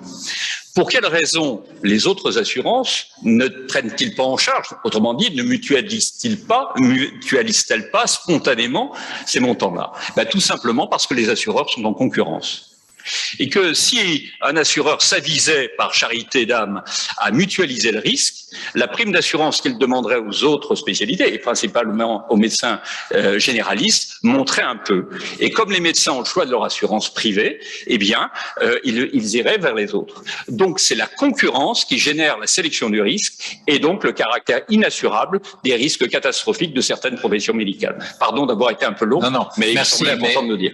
Pour quelles raisons les autres assurances ne prennent-ils pas en charge? Autrement dit, ne mutualisent-elles pas spontanément ces montants-là? Tout simplement parce que les assureurs sont en concurrence. Et que si un assureur s'avisait par charité d'âme à mutualiser le risque, la prime d'assurance qu'il demanderait aux autres spécialités, et principalement aux médecins généralistes, monterait un peu. Et comme les médecins ont le choix de leur assurance privée, eh bien, ils iraient vers les autres. Donc, c'est la concurrence qui génère la sélection du risque et donc le caractère inassurable des risques catastrophiques de certaines professions médicales. Pardon d'avoir été un peu long, mais merci, il semblait important de le dire.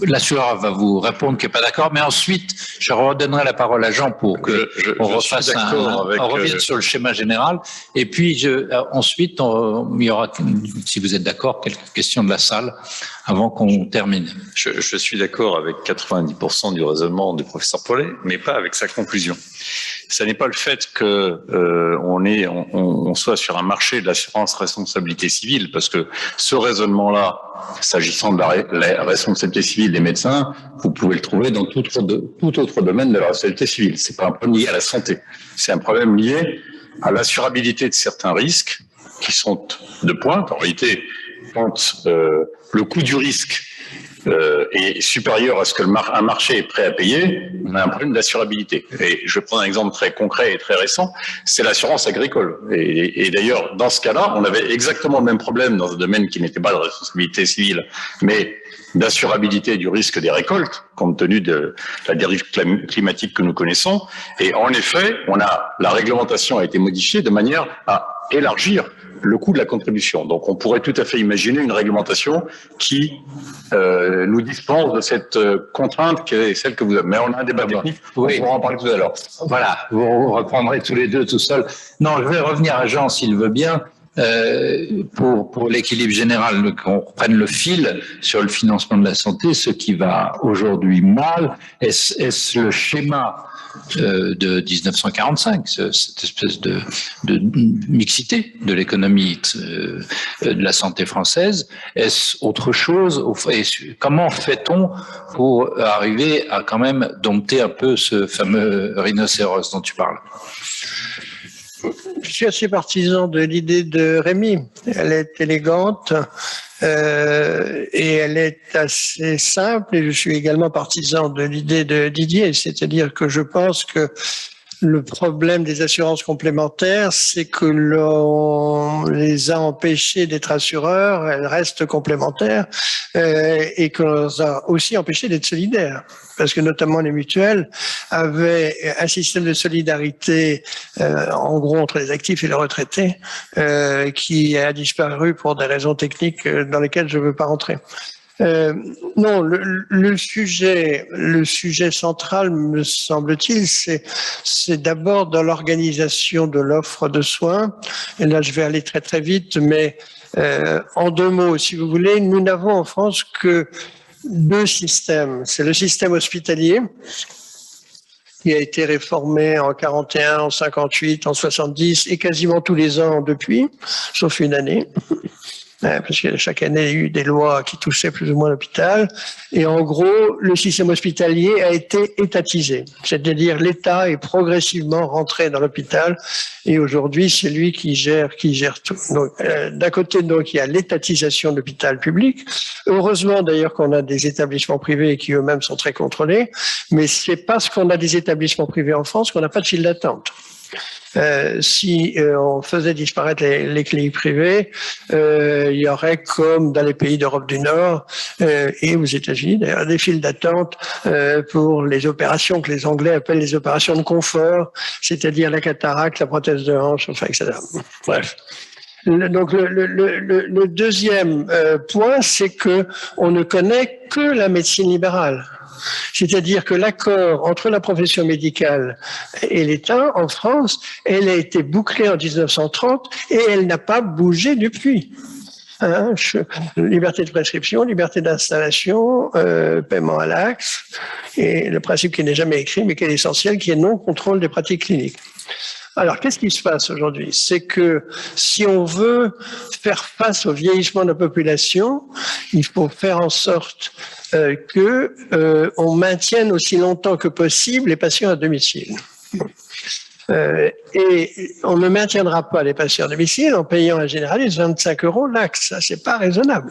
L'assureur va vous répondre qu'il n'est pas d'accord, mais ensuite, je redonnerai la parole à Jean pour que on refasse on revienne sur le schéma général. Et puis, ensuite, il y aura, si vous êtes d'accord, quelques questions de la salle avant qu'on termine. Je suis d'accord avec 90% du raisonnement du professeur Paulet, mais pas avec sa conclusion. Ce n'est pas le fait que on soit sur un marché de l'assurance responsabilité civile, parce que ce raisonnement-là, s'agissant de la responsabilité civile des médecins, vous pouvez le trouver dans tout autre domaine de la responsabilité civile. C'est pas un problème lié à la santé, c'est un problème lié à l'assurabilité de certains risques qui sont de pointe. En réalité, quand le coût du risque est supérieur à ce que un marché est prêt à payer, on a un problème d'assurabilité. Et je vais prendre un exemple très concret et très récent, c'est l'assurance agricole. Et d'ailleurs, dans ce cas-là, on avait exactement le même problème dans un domaine qui n'était pas de responsabilité civile, mais d'assurabilité du risque des récoltes, compte tenu de la dérive climatique que nous connaissons. Et en effet, la réglementation a été modifiée de manière à élargir le coût de la contribution. Donc, on pourrait tout à fait imaginer une réglementation qui nous dispense de cette contrainte qui est celle que vous avez. Mais on a un débat technique, on pourra en parler tout à l'heure. Voilà, vous reprendrez tous les deux tout seuls. Non, je vais revenir à Jean, s'il veut bien, pour l'équilibre général, qu'on reprenne le fil sur le financement de la santé. Ce qui va aujourd'hui mal, est-ce le schéma de 1945, cette espèce de mixité de l'économie de la santé française? Est-ce autre chose? Et comment fait-on pour arriver à quand même dompter un peu ce fameux rhinocéros dont tu parles? Je suis assez partisan de l'idée de Rémi. Elle est élégante et elle est assez simple. Et je suis également partisan de l'idée de Didier, c'est-à-dire que je pense que le problème des assurances complémentaires, c'est que l'on les a empêchés d'être assureurs, elles restent complémentaires, et que l'on les a aussi empêchés d'être solidaires. Parce que notamment les mutuelles avaient un système de solidarité, en gros entre les actifs et les retraités, qui a disparu pour des raisons techniques dans lesquelles je ne veux pas rentrer. Non, le sujet central, me semble-t-il, c'est d'abord dans l'organisation de l'offre de soins. Et là, je vais aller très très vite, mais en deux mots, si vous voulez, nous n'avons en France que deux systèmes. C'est le système hospitalier, qui a été réformé en 41, en 58, en 70 et quasiment tous les ans depuis, sauf une année. parce que chaque année, il y a eu des lois qui touchaient plus ou moins l'hôpital. Et en gros, le système hospitalier a été étatisé. C'est-à-dire, l'État est progressivement rentré dans l'hôpital. Et aujourd'hui, c'est lui qui gère tout. Donc, d'un côté, donc, il y a l'étatisation de l'hôpital public. Heureusement, d'ailleurs, qu'on a des établissements privés qui eux-mêmes sont très contrôlés. Mais c'est parce qu'on a des établissements privés en France qu'on n'a pas de file d'attente. Si on faisait disparaître les cliniques privées, il y aurait comme dans les pays d'Europe du Nord et aux États-Unis d'ailleurs des files d'attente pour les opérations que les Anglais appellent les opérations de confort, c'est-à-dire la cataracte, la prothèse de hanche, enfin etc. Bref. Donc le deuxième point, c'est que on ne connaît que la médecine libérale. C'est-à-dire que l'accord entre la profession médicale et l'État en France, elle a été bouclée en 1930 et elle n'a pas bougé depuis. Liberté de prescription, liberté d'installation, paiement à l'acte, et le principe qui n'est jamais écrit mais qui est essentiel, qui est non-contrôle des pratiques cliniques. Alors, qu'est-ce qui se passe aujourd'hui? C'est que si on veut faire face au vieillissement de la population, il faut faire en sorte on maintienne aussi longtemps que possible les patients à domicile. Et on ne maintiendra pas les patients à domicile en payant un généraliste 25 € l'acte. Ça, c'est pas raisonnable.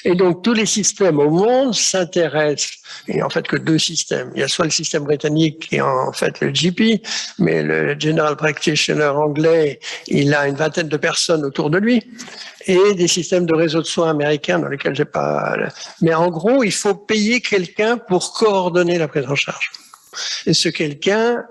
Et donc, tous les systèmes au monde s'intéressent, et en fait que deux systèmes. Il y a soit le système britannique qui est en fait le GP, mais le General Practitioner anglais, il a une vingtaine de personnes autour de lui, et des systèmes de réseau de soins américains dans lesquels j'ai pas... Mais en gros, il faut payer quelqu'un pour coordonner la prise en charge. Et ce quelqu'un,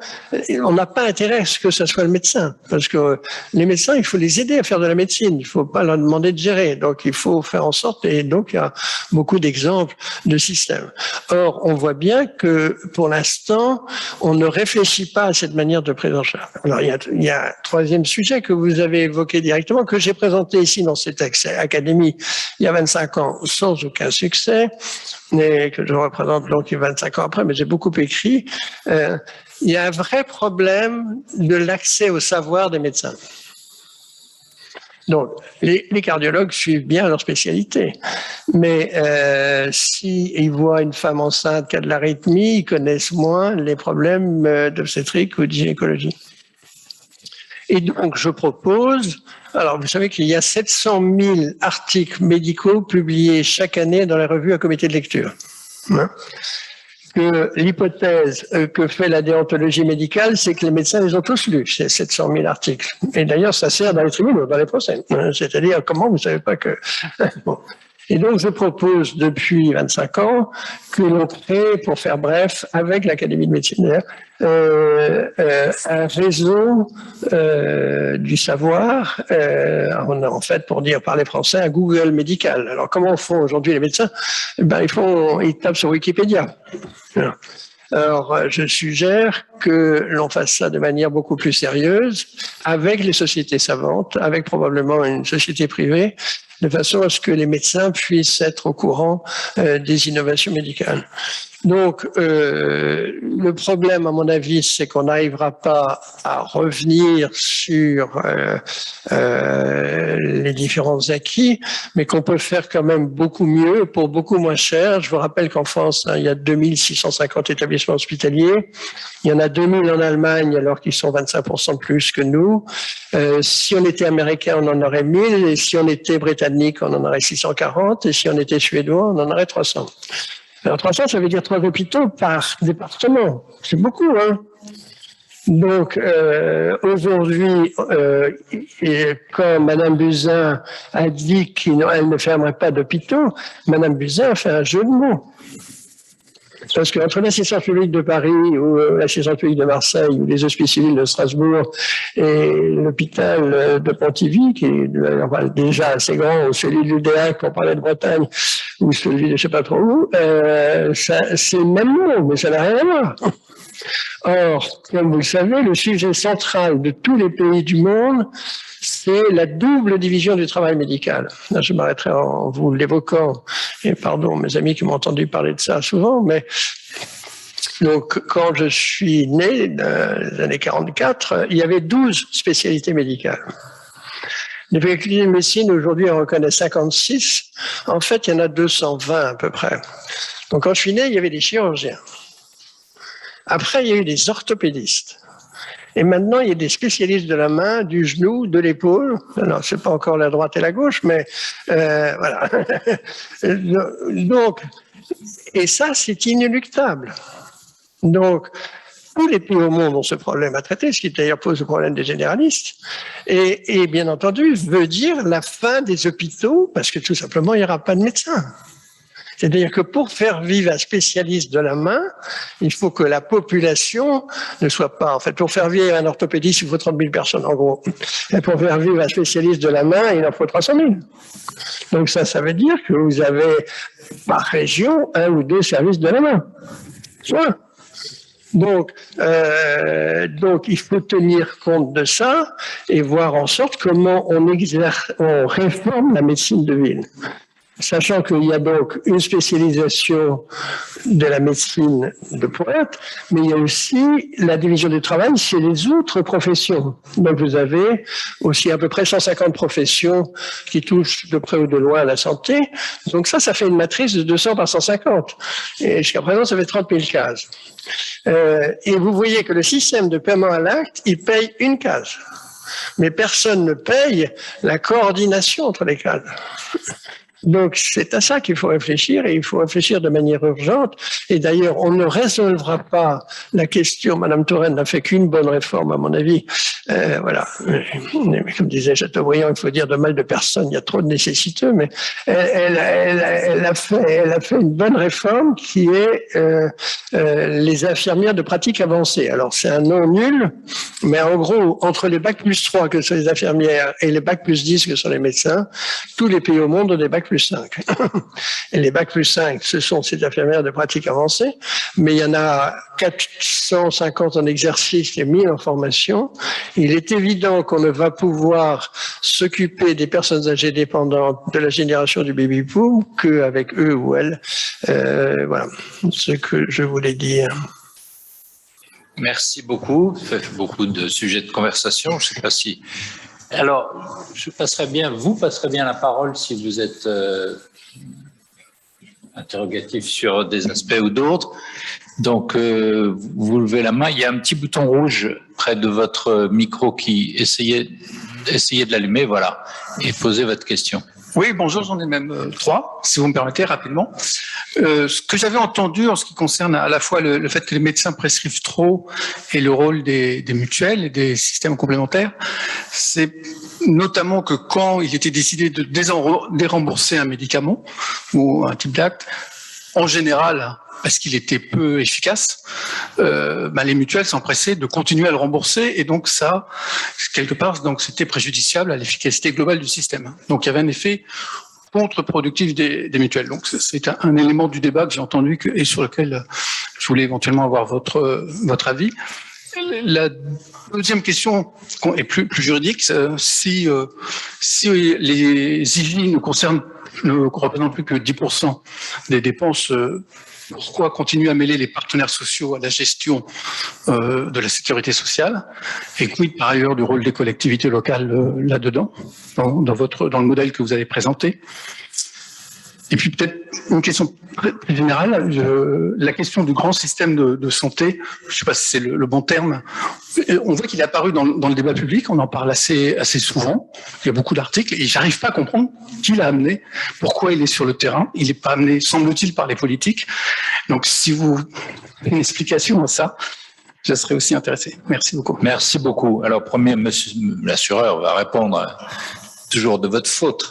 on n'a pas intérêt à ce que ce soit le médecin, parce que les médecins, il faut les aider à faire de la médecine, il ne faut pas leur demander de gérer, donc il faut faire en sorte, et donc il y a beaucoup d'exemples de systèmes. Or, on voit bien que pour l'instant, on ne réfléchit pas à cette manière de prise en charge. Alors, il y a un troisième sujet que vous avez évoqué directement, que j'ai présenté ici dans cette académie il y a 25 ans, sans aucun succès, mais que je représente donc 25 ans après, mais j'ai beaucoup écrit. Il y a un vrai problème de l'accès au savoir des médecins. Donc, les cardiologues suivent bien leur spécialité, mais s'ils voient une femme enceinte qui a de l'arythmie, ils connaissent moins les problèmes d'obstétrique ou de gynécologie. Et donc, je propose, alors vous savez qu'il y a 700 000 articles médicaux publiés chaque année dans les revues à comité de lecture. Que l'hypothèse que fait la déontologie médicale, c'est que les médecins les ont tous lus, ces 700 000 articles. Et d'ailleurs, ça sert dans les tribunaux, dans les procès. C'est-à-dire, comment vous ne savez pas que... Bon. Et donc, je propose depuis 25 ans que l'on crée, pour faire bref, avec l'Académie de médecine, un réseau du savoir, on a en fait, pour dire parler français, un Google médical. Alors, comment font aujourd'hui les médecins? Ben, ils tapent sur Wikipédia. Alors, je suggère que l'on fasse ça de manière beaucoup plus sérieuse, avec les sociétés savantes, avec probablement une société privée, de façon à ce que les médecins puissent être au courant des innovations médicales. Donc, le problème, à mon avis, c'est qu'on n'arrivera pas à revenir sur les différents acquis, mais qu'on peut faire quand même beaucoup mieux pour beaucoup moins cher. Je vous rappelle qu'en France, il y a 2650 établissements hospitaliers. Il y en a 2000 en Allemagne, alors qu'ils sont 25% de plus que nous. Si on était américain, on en aurait 1000. Et si on était britannique, on en aurait 640. Et si on était suédois, on en aurait 300. Alors 300, ça veut dire 3 hôpitaux par département. C'est beaucoup, hein? Donc, aujourd'hui, quand Madame Buzyn a dit qu'elle ne fermerait pas d'hôpitaux, Madame Buzyn a fait un jeu de mots. Parce qu'entre l'assistance publique de Paris ou l'assistance publique de Marseille ou les hospices civils de Strasbourg et l'hôpital de Pontivy, qui est déjà assez grand, ou celui de l'UDEAC, pour parler de Bretagne, ou celui de je sais pas trop où, c'est le même mot, mais ça n'a rien à voir. Or, comme vous le savez, le sujet central de tous les pays du monde, c'est la double division du travail médical. Là, je m'arrêterai en vous l'évoquant, et pardon mes amis qui m'ont entendu parler de ça souvent, mais donc quand je suis né, dans les années 44, il y avait 12 spécialités médicales. Les facultés de médecine, aujourd'hui, on reconnaît 56. En fait, il y en a 220 à peu près. Donc, quand je suis né, il y avait des chirurgiens. Après, il y a eu des orthopédistes. Et maintenant, il y a des spécialistes de la main, du genou, de l'épaule. Alors, c'est pas encore la droite et la gauche, mais voilà. Donc, et ça, c'est inéluctable. Donc, tous les pays au monde ont ce problème à traiter, ce qui d'ailleurs pose le problème des généralistes. Et bien entendu, veut dire la fin des hôpitaux, parce que tout simplement, il n'y aura pas de médecins. C'est-à-dire que pour faire vivre un spécialiste de la main, il faut que la population ne soit pas... En fait, pour faire vivre un orthopédiste, il faut 30 000 personnes, en gros. Et pour faire vivre un spécialiste de la main, il en faut 300 000. Donc ça veut dire que vous avez, par région, 1 ou 2 services de la main. Soit. Donc, il faut tenir compte de ça et voir en sorte comment on réforme la médecine de ville. Sachant qu'il y a donc une spécialisation de la médecine de pointe, mais il y a aussi la division du travail chez les autres professions. Donc vous avez aussi à peu près 150 professions qui touchent de près ou de loin à la santé. Donc ça fait une matrice de 200 par 150. Et jusqu'à présent, ça fait 30 000 cases. Et vous voyez que le système de paiement à l'acte, il paye une case. Mais personne ne paye la coordination entre les cases. Donc, c'est à ça qu'il faut réfléchir et il faut réfléchir de manière urgente. Et d'ailleurs, on ne résolvera pas la question. Madame Touraine n'a fait qu'une bonne réforme, à mon avis. Voilà. Comme disait Chateaubriand, il faut dire de mal de personne. Il y a trop de nécessiteux, mais elle a fait une bonne réforme qui est les infirmières de pratique avancée. Alors, c'est un nom nul, mais en gros, entre les bacs plus 3 que sont les infirmières et les bacs plus 10 que sont les médecins, tous les pays au monde ont des bacs plus 5. Et les bacs plus 5, ce sont ces infirmières de pratique avancée, mais il y en a 450 en exercice et 1000 en formation. Il est évident qu'on ne va pouvoir s'occuper des personnes âgées dépendantes de la génération du baby-boom qu'avec eux ou elles. Voilà ce que je voulais dire. Merci beaucoup. Ça fait beaucoup de sujets de conversation. Je ne sais pas si... Alors, vous passerez bien la parole si vous êtes interrogatif sur des aspects ou d'autres. Donc, vous levez la main. Il y a un petit bouton rouge près de votre micro qui essayez de l'allumer, voilà, et posez votre question. Oui, bonjour, j'en ai même 3, si vous me permettez, rapidement. Ce que j'avais entendu en ce qui concerne à la fois le fait que les médecins prescrivent trop et le rôle des mutuelles et des systèmes complémentaires, c'est notamment que quand il était décidé de dérembourser un médicament ou un type d'acte, en général, parce qu'il était peu efficace, les mutuelles s'empressaient de continuer à le rembourser et donc ça, quelque part, donc c'était préjudiciable à l'efficacité globale du système. Donc il y avait un effet contre-productif des mutuelles. Donc c'est un élément du débat que j'ai entendu et sur lequel je voulais éventuellement avoir votre avis. La deuxième question est plus juridique. Si les IJ ne représentent plus que 10% des dépenses, pourquoi continuer à mêler les partenaires sociaux à la gestion de la sécurité sociale? Et quid par ailleurs du rôle des collectivités locales là-dedans, dans le modèle que vous avez présenté? Et puis peut-être une question plus générale, la question du grand système de santé, je ne sais pas si c'est le bon terme, on voit qu'il est apparu dans le débat public, on en parle assez souvent, il y a beaucoup d'articles, et j'arrive pas à comprendre qui l'a amené, pourquoi il est sur le terrain, il n'est pas amené, semble-t-il, par les politiques. Donc si vous avez une explication à ça, je serais aussi intéressé. Merci beaucoup. Merci beaucoup. Alors, premier, monsieur l'assureur va répondre toujours de votre faute.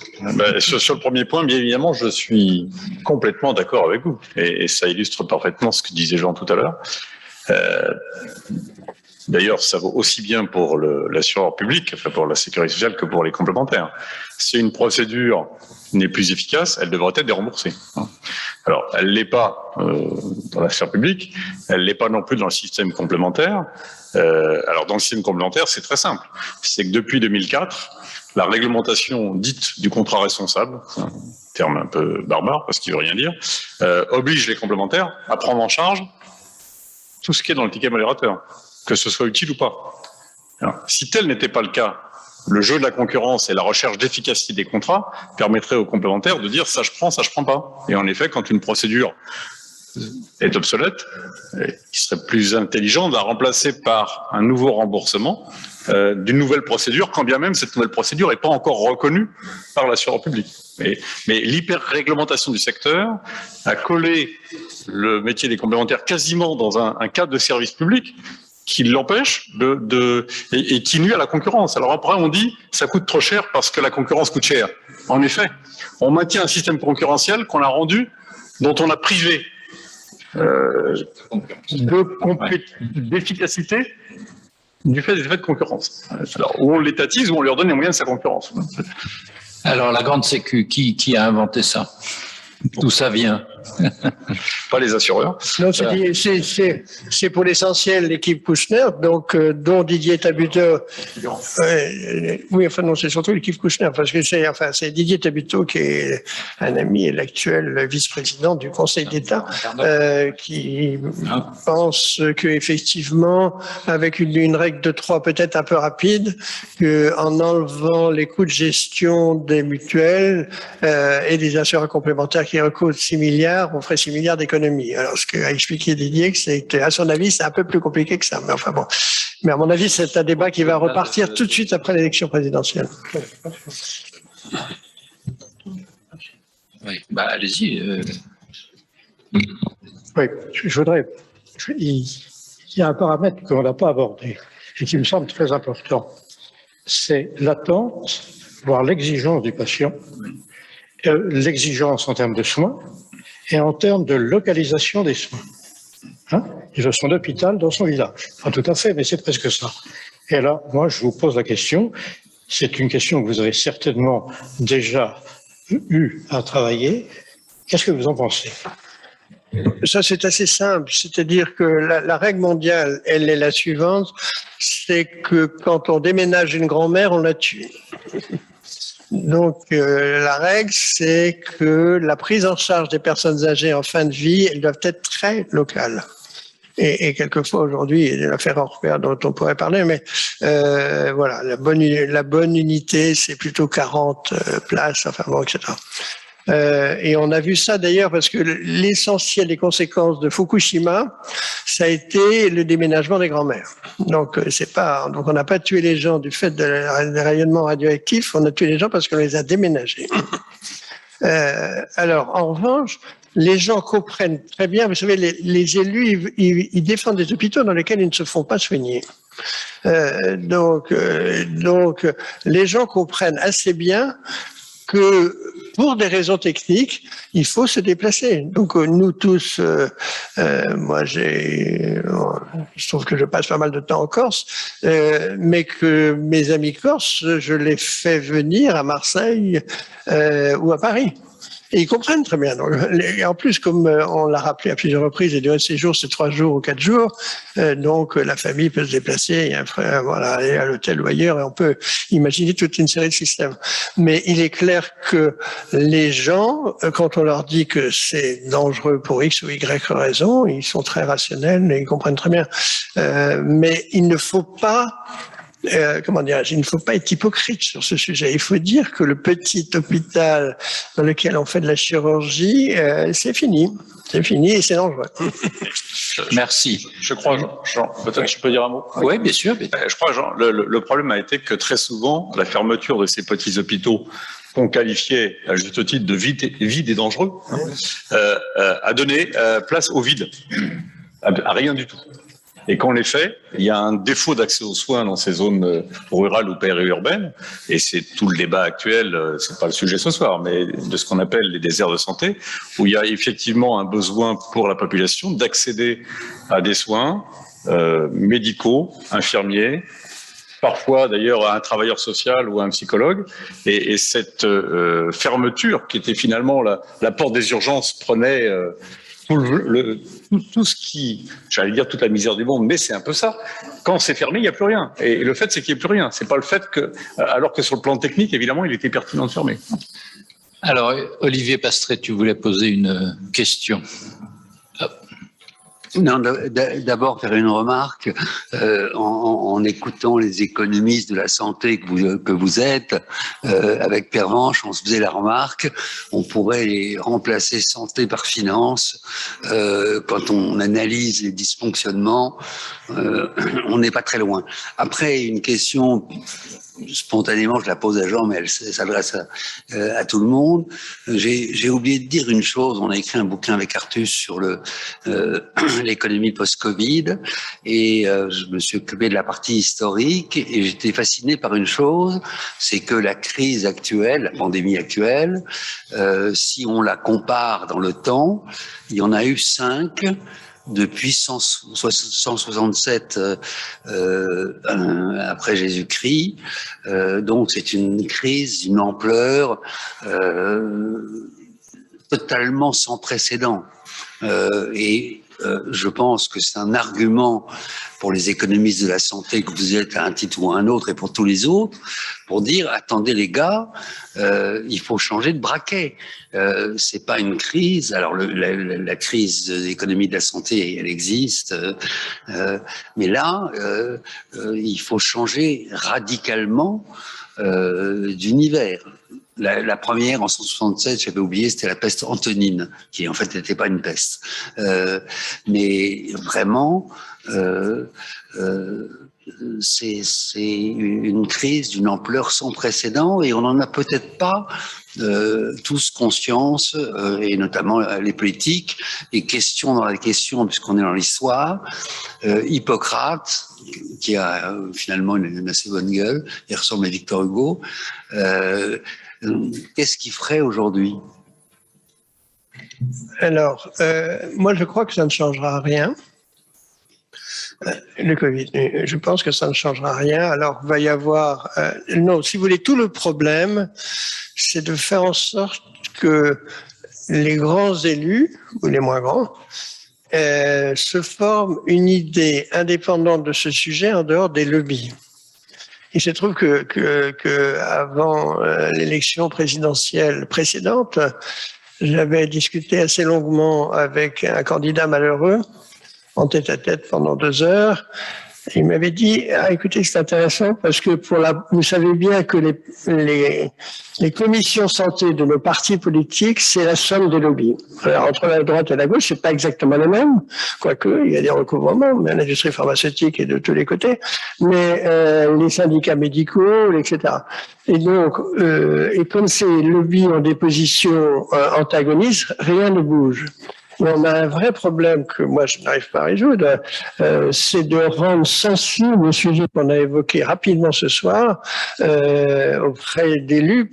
Sur le premier point, bien évidemment, je suis complètement d'accord avec vous. Et ça illustre parfaitement ce que disait Jean tout à l'heure. D'ailleurs, ça vaut aussi bien pour l'assureur public, enfin pour la sécurité sociale, que pour les complémentaires. Si une procédure n'est plus efficace, elle devrait être déremboursée. Alors, elle l'est pas dans la sphère publique, elle l'est pas non plus dans le système complémentaire. Alors, dans le système complémentaire, c'est très simple. C'est que depuis 2004, la réglementation dite du contrat responsable, c'est un terme un peu barbare parce qu'il veut rien dire, oblige les complémentaires à prendre en charge tout ce qui est dans le ticket modérateur, que ce soit utile ou pas. Alors, si tel n'était pas le cas le jeu de la concurrence et la recherche d'efficacité des contrats permettrait aux complémentaires de dire ça je prends pas. Et en effet, quand une procédure est obsolète, il serait plus intelligent de la remplacer par un nouveau remboursement d'une nouvelle procédure, quand bien même cette nouvelle procédure n'est pas encore reconnue par l'assureur public. Mais l'hyper-réglementation du secteur a collé le métier des complémentaires quasiment dans un cadre de service public qui l'empêche et qui nuit à la concurrence. Alors après, on dit ça coûte trop cher parce que la concurrence coûte cher. En effet, on maintient un système concurrentiel qu'on a rendu, dont on a privé d'efficacité du fait des effets de concurrence. Alors, ou on l'étatise, ou on leur donne les moyens de sa concurrence. Alors, la grande sécu, qui a inventé ça? D'où ça vient? Pas les assureurs. Non, c'est pour l'essentiel l'équipe Kouchner, donc dont Didier Tabuteau. Oui, enfin non, c'est surtout l'équipe Kouchner, parce que c'est Didier Tabuteau qui est un ami et l'actuel vice-président du Conseil d'État, qui pense que effectivement, avec une règle de 3 peut-être un peu rapide, en enlevant les coûts de gestion des mutuelles et des assureurs complémentaires qui recoûtent 6 milliards, on ferait 6 milliards d'économies. Alors, ce qu'a expliqué Didier, c'est qu'à son avis, c'est un peu plus compliqué que ça. Mais enfin bon. Mais à mon avis, c'est un débat qui va repartir tout de suite après l'élection présidentielle. Oui, allez-y. Oui, je voudrais. Il y a un paramètre qu'on n'a pas abordé et qui me semble très important. C'est l'attente, voire l'exigence du patient, l'exigence en termes de soins et en termes de localisation des soins. Il veut son hôpital dans son village. Pas tout à fait, mais c'est presque ça. Et là, moi, je vous pose la question. C'est une question que vous avez certainement déjà eu à travailler. Qu'est-ce que vous en pensez? Ça, c'est assez simple. C'est-à-dire que la règle mondiale, elle est la suivante. C'est que quand on déménage une grand-mère, on la tue. Donc, la règle, c'est que la prise en charge des personnes âgées en fin de vie, elles doivent être très locales. Et quelquefois, aujourd'hui, il y a l'affaire Orpea dont on pourrait parler, mais voilà, la bonne unité, c'est plutôt 40 places, enfin bon, etc. Et on a vu ça d'ailleurs parce que l'essentiel des conséquences de Fukushima, ça a été le déménagement des grands-mères. Donc on n'a pas tué les gens du fait des rayonnements radioactifs, on a tué les gens parce qu'on les a déménagés. Alors en revanche, les gens comprennent très bien, vous savez, les élus, ils défendent des hôpitaux dans lesquels ils ne se font pas soigner. Donc les gens comprennent assez bien que pour des raisons techniques, il faut se déplacer. Donc nous tous, moi je trouve que je passe pas mal de temps en Corse, mais que mes amis corses, je les fais venir à Marseille ou à Paris. Et ils comprennent très bien. Donc, en plus, comme on l'a rappelé à plusieurs reprises, les durées de séjour, c'est 3 jours ou 4 jours. Donc, la famille peut se déplacer, il y a un frère, voilà, aller à l'hôtel ou ailleurs, et on peut imaginer toute une série de systèmes. Mais il est clair que les gens, quand on leur dit que c'est dangereux pour X ou Y raison, ils sont très rationnels et ils comprennent très bien. Mais il ne faut pas il ne faut pas être hypocrite sur ce sujet. Il faut dire que le petit hôpital dans lequel on fait de la chirurgie, c'est fini. C'est fini et c'est dangereux. Merci. Je crois, Jean, peut-être je peux dire un mot? Oui, bien sûr. Je crois, Jean, le problème a été que très souvent, la fermeture de ces petits hôpitaux qu'on qualifiait à juste titre de vide et dangereux, a donné place au vide, à rien du tout. Et quand on les fait, il y a un défaut d'accès aux soins dans ces zones rurales ou périurbaines, et c'est tout le débat actuel, c'est pas le sujet ce soir, mais de ce qu'on appelle les déserts de santé, où il y a effectivement un besoin pour la population d'accéder à des soins médicaux, infirmiers, parfois d'ailleurs à un travailleur social ou à un psychologue, et cette fermeture qui était finalement la porte des urgences prenait tout ce qui, j'allais dire toute la misère du monde, mais c'est un peu ça. Quand c'est fermé, il n'y a plus rien. Et le fait, c'est qu'il n'y ait plus rien. C'est pas le fait que, alors que sur le plan technique, évidemment, il était pertinent de fermer. Alors, Olivier Pastret, tu voulais poser une question. Non, d'abord faire une remarque en écoutant les économistes de la santé que vous êtes, avec Pervenche, on se faisait la remarque, on pourrait les remplacer santé par finance. Quand on analyse les dysfonctionnements, on n'est pas très loin. Après, une question spontanément, je la pose à Jean, mais elle s'adresse à tout le monde. J'ai oublié de dire une chose. On a écrit un bouquin avec Artus sur l'économie post-Covid, et je me suis occupé de la partie historique, et j'étais fasciné par une chose, c'est que la crise actuelle, la pandémie actuelle, si on la compare dans le temps, il y en a eu 5 depuis 167 après Jésus-Christ. Donc c'est une crise d'une ampleur totalement sans précédent. Je pense que c'est un argument pour les économistes de la santé que vous êtes à un titre ou à un autre, et pour tous les autres, pour dire attendez les gars, il faut changer de braquet. C'est pas une crise. Alors la crise de l'économie de la santé, elle existe, mais là, il faut changer radicalement d'univers. La première, en 167, j'avais oublié, c'était la peste antonine, qui en fait n'était pas une peste. Mais vraiment, c'est une crise d'une ampleur sans précédent, et on n'en a peut-être pas tous conscience, et notamment les politiques. Et question dans la question, puisqu'on est dans l'histoire, Hippocrate, qui a finalement une assez bonne gueule, il ressemble à Victor Hugo, qu'est-ce qu'il ferait aujourd'hui? Alors, moi, je crois que ça ne changera rien. Le Covid, je pense que ça ne changera rien. Alors, il va y avoir... non, si vous voulez, tout le problème, c'est de faire en sorte que les grands élus, ou les moins grands, se forment une idée indépendante de ce sujet en dehors des lobbies. Il se trouve que avant l'élection présidentielle précédente, j'avais discuté assez longuement avec un candidat malheureux, en tête-à-tête pendant 2 heures. Il m'avait dit, écoutez, c'est intéressant parce que vous savez bien que les commissions santé de nos partis politiques, c'est la somme des lobbies. Alors, entre la droite et la gauche, c'est pas exactement le même, quoique il y a des recouvrements, mais l'industrie pharmaceutique est de tous les côtés, mais les syndicats médicaux, etc. Et donc, et comme ces lobbies ont des positions antagonistes, rien ne bouge. Mais on a un vrai problème que moi je n'arrive pas à résoudre, c'est de rendre sensible au sujet qu'on a évoqué rapidement ce soir auprès d'élus.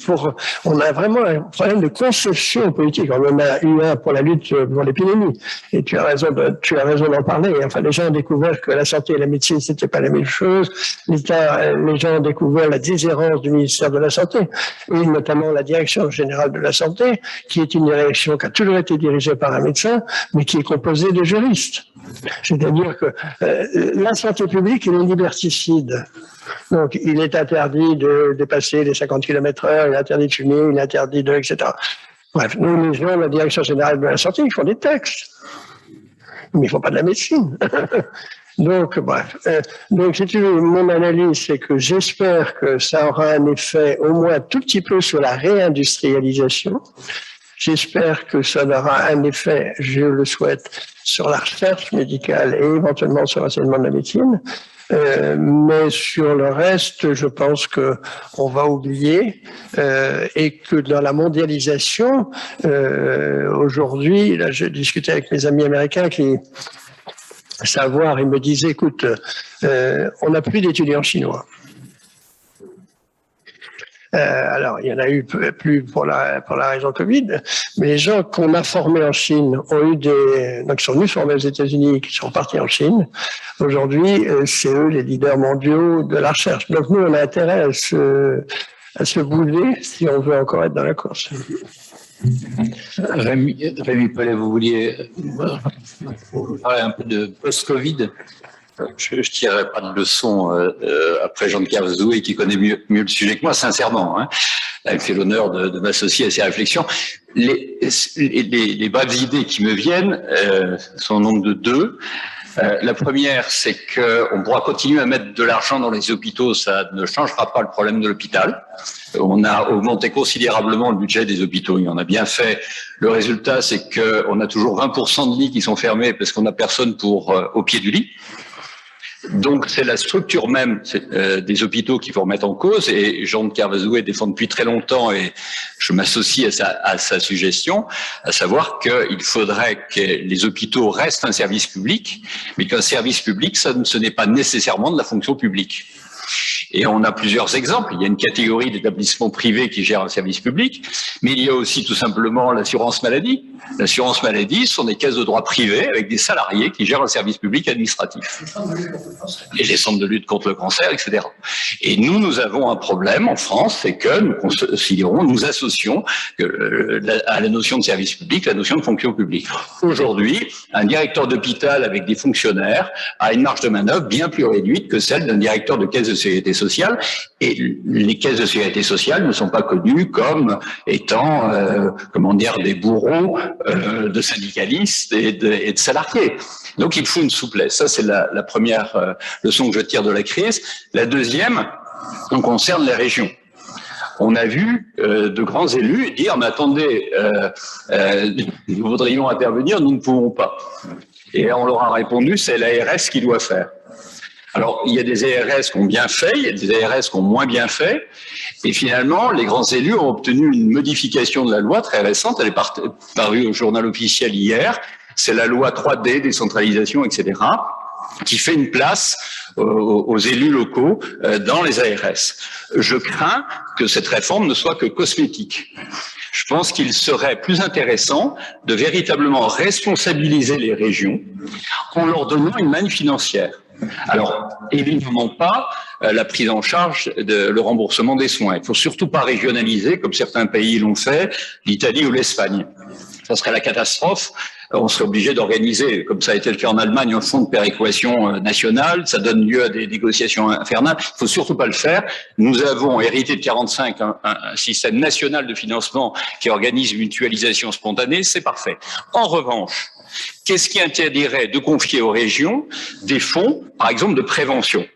On a vraiment un problème de conception politique. On en a eu un pour la lutte pour l'épidémie, et tu as raison d'en parler. Enfin, les gens ont découvert que la santé et la médecine c'était pas la même chose. Les gens ont découvert la déshérence du ministère de la Santé, et notamment la direction générale de la santé, qui est une direction qui a toujours été dirigée par un médecin, mais qui est composé de juristes. C'est-à-dire que la santé publique est un liberticide. Donc, il est interdit de dépasser les 50 km/h, il est interdit de fumer, il est interdit de... etc. Bref, nous, les gens, la Direction générale de la santé, ils font des textes. Mais ils ne font pas de la médecine. Donc, bref. Donc, si tu veux, mon analyse, c'est que j'espère que ça aura un effet au moins un tout petit peu sur la réindustrialisation. J'espère que ça aura un effet, je le souhaite, sur la recherche médicale et éventuellement sur l'enseignement de la médecine. Mais sur le reste, je pense que on va oublier et que dans la mondialisation, aujourd'hui, là, j'ai discuté avec mes amis américains qui savoir, ils me disaient, écoute, on n'a plus d'étudiants chinois. Alors, il y en a eu plus pour la raison Covid, mais les gens qu'on a formés en Chine ont eu donc ils sont venus former aux États-Unis, qui sont partis en Chine. Aujourd'hui, c'est eux les leaders mondiaux de la recherche. Donc nous, on a intérêt à se bouger si on veut encore être dans la course. Rémi Paulet, vous vouliez parler un peu de post-Covid? Je ne tirerai pas de leçon après Jean-Pierre Zoué qui connaît mieux le sujet que moi, sincèrement. Hein. Elle fait l'honneur de m'associer à ces réflexions. Les brèves idées qui me viennent sont au nombre de deux. La première, c'est qu'on pourra continuer à mettre de l'argent dans les hôpitaux, ça ne changera pas le problème de l'hôpital. On a augmenté considérablement le budget des hôpitaux, il en a bien fait. Le résultat, c'est qu'on a toujours 20% de lits qui sont fermés parce qu'on n'a personne au pied du lit. Donc c'est la structure même des hôpitaux qu'il faut remettre en cause, et Jean de Kervazoué défend depuis très longtemps, et je m'associe à sa suggestion, à savoir qu'il faudrait que les hôpitaux restent un service public, mais qu'un service public, ce n'est pas nécessairement de la fonction publique. Et on a plusieurs exemples. Il y a une catégorie d'établissements privés qui gèrent un service public, mais il y a aussi tout simplement l'assurance maladie. L'assurance maladie, ce sont des caisses de droit privé avec des salariés qui gèrent un service public administratif. Et les centres de lutte contre le cancer, etc. Et nous avons un problème en France, c'est que nous associons à la notion de service public la notion de fonction publique. Aujourd'hui, un directeur d'hôpital avec des fonctionnaires a une marge de manœuvre bien plus réduite que celle d'un directeur de caisse de sécurité sociale, et les caisses de sécurité sociale ne sont pas connues comme étant, des bourreaux de syndicalistes et de salariés. Donc il faut une souplesse. Ça, c'est la première leçon que je tire de la crise. La deuxième, on concerne les régions. On a vu de grands élus dire « mais attendez, nous voudrions intervenir, nous ne pouvons pas ». Et on leur a répondu « c'est l'ARS qui doit faire ». Alors, il y a des ARS qui ont bien fait, il y a des ARS qui ont moins bien fait, et finalement, les grands élus ont obtenu une modification de la loi très récente, elle est parue au journal officiel hier, c'est la loi 3D, décentralisation, etc., qui fait une place aux élus locaux dans les ARS. Je crains que cette réforme ne soit que cosmétique. Je pense qu'il serait plus intéressant de véritablement responsabiliser les régions en leur donnant une manne financière. Alors, évidemment pas la prise en charge le remboursement des soins. Il ne faut surtout pas régionaliser, comme certains pays l'ont fait, l'Italie ou l'Espagne. Ça serait la catastrophe. On serait obligé d'organiser, comme ça a été le cas en Allemagne, un fonds de péréquation national. Ça donne lieu à des négociations infernales. Il ne faut surtout pas le faire. Nous avons hérité de 45 un système national de financement qui organise une mutualisation spontanée. C'est parfait. En revanche, qu'est-ce qui interdirait de confier aux régions des fonds, par exemple, de prévention?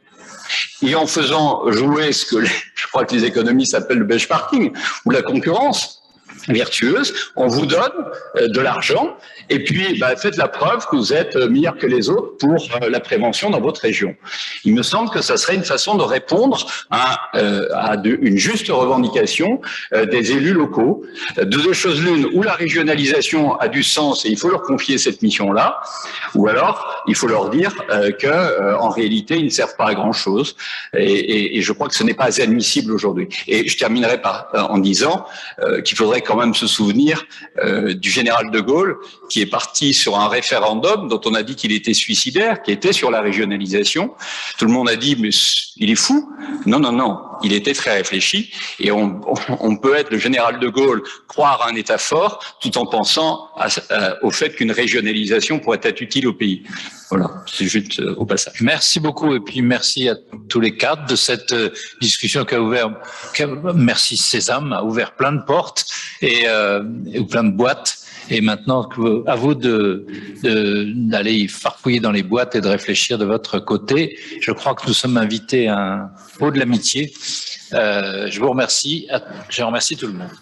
Et en faisant jouer ce que je crois que les économistes appellent le benchmarking, ou la concurrence vertueuse, on vous donne de l'argent, et puis faites la preuve que vous êtes meilleur que les autres pour la prévention dans votre région. Il me semble que ça serait une façon de répondre à une juste revendication des élus locaux. De deux choses l'une, ou la régionalisation a du sens et il faut leur confier cette mission-là, ou alors il faut leur dire qu'en réalité ils ne servent pas à grand-chose, et je crois que ce n'est pas admissible aujourd'hui. Et je terminerai en disant qu'il faudrait quand même se souvenir du général de Gaulle qui est parti sur un référendum dont on a dit qu'il était suicidaire, qui était sur la régionalisation. Tout le monde a dit mais il est fou. Non, non, non, il était très réfléchi, et on peut être le général de Gaulle, croire à un État fort, tout en pensant au fait qu'une régionalisation pourrait être utile au pays. Voilà, c'est juste au passage. Merci beaucoup, et puis merci à tous les quatre de cette discussion merci Sésame, a ouvert plein de portes et plein de boîtes. Et maintenant, à vous d'aller farfouiller dans les boîtes et de réfléchir de votre côté. Je crois que nous sommes invités à un pot de l'amitié. Je vous remercie. Je remercie tout le monde.